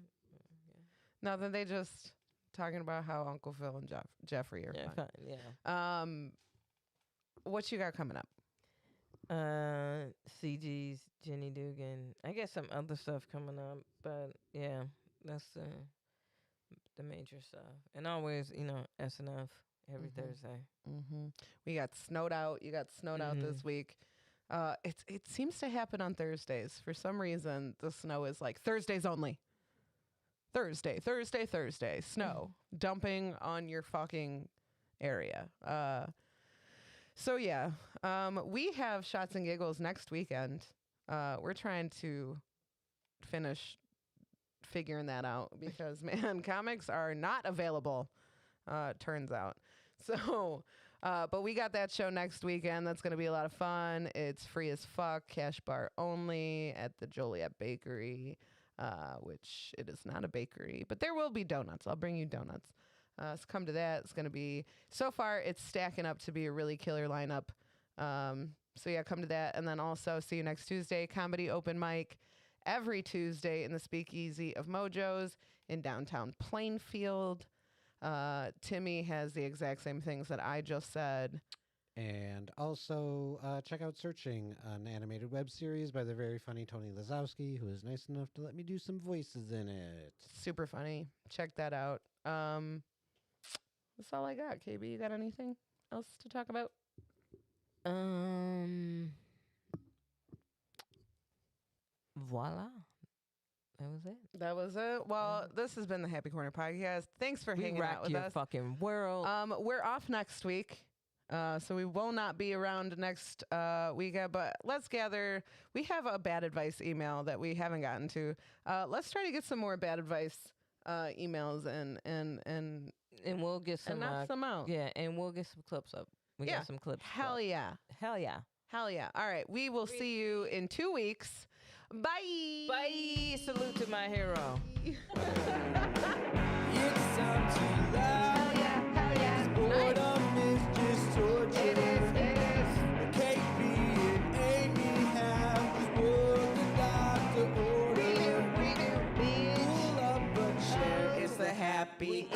Speaker 1: Nothing. They just talking about how Uncle Phil and Jeffrey are
Speaker 3: Yeah,
Speaker 1: fun.
Speaker 3: fine, yeah.
Speaker 1: What you got coming up?
Speaker 3: CG's Jenny Dugan. I guess some other stuff coming up, but yeah, that's the major stuff. And always, SNF every Thursday.
Speaker 1: Mm-hmm. We got snowed out. You got snowed out this week. It seems to happen on Thursdays. For some reason, the snow is like Thursdays only. Thursday, snow dumping on your fucking area. So yeah, we have Shots and Giggles next weekend. We're trying to finish figuring that out because man, comics are not available. Turns out. So, but we got that show next weekend. That's gonna be a lot of fun. It's free as fuck, cash bar only at the Joliet Bakery. Which it is not a bakery, but there will be donuts. I'll bring you donuts. So come to that. It's going to be, so far, it's stacking up to be a really killer lineup. So yeah, come to that. And then also see you next Tuesday, comedy open mic every Tuesday in the Speakeasy of Mojo's in downtown Plainfield. Timmy has the exact same things that I just said.
Speaker 2: And also check out Searching, an animated web series by the very funny Tony Lazowski, who is nice enough to let me do some voices in it.
Speaker 1: Super funny. Check that out. That's all I got. KB, you got anything else to talk about?
Speaker 3: Voila. That was it.
Speaker 1: That was it. Well, this has been the Happy Corner Podcast. Thanks for
Speaker 3: We
Speaker 1: hanging out
Speaker 3: rock
Speaker 1: with
Speaker 3: your
Speaker 1: us.
Speaker 3: fucking world.
Speaker 1: We're off next week. So we will not be around next weekend, but let's gather. We have a bad advice email that we haven't gotten to. Let's try to get some more bad advice emails and
Speaker 3: and we'll get some
Speaker 1: knock some out.
Speaker 3: Yeah, and we'll get some clips up. We
Speaker 1: Yeah.
Speaker 3: got some clips.
Speaker 1: Hell yeah.
Speaker 3: Hell yeah.
Speaker 1: Hell yeah. All right. We will see you in 2 weeks. Bye.
Speaker 3: Bye. Salute to my hero.
Speaker 5: It's time to laugh.
Speaker 1: Hell yeah. Hell yeah.
Speaker 5: Boredom is just torture.
Speaker 1: It is.
Speaker 5: KB and Aimee have this world the doctor order.
Speaker 1: We do. Bitch.
Speaker 5: Pull up a chair. It's the happy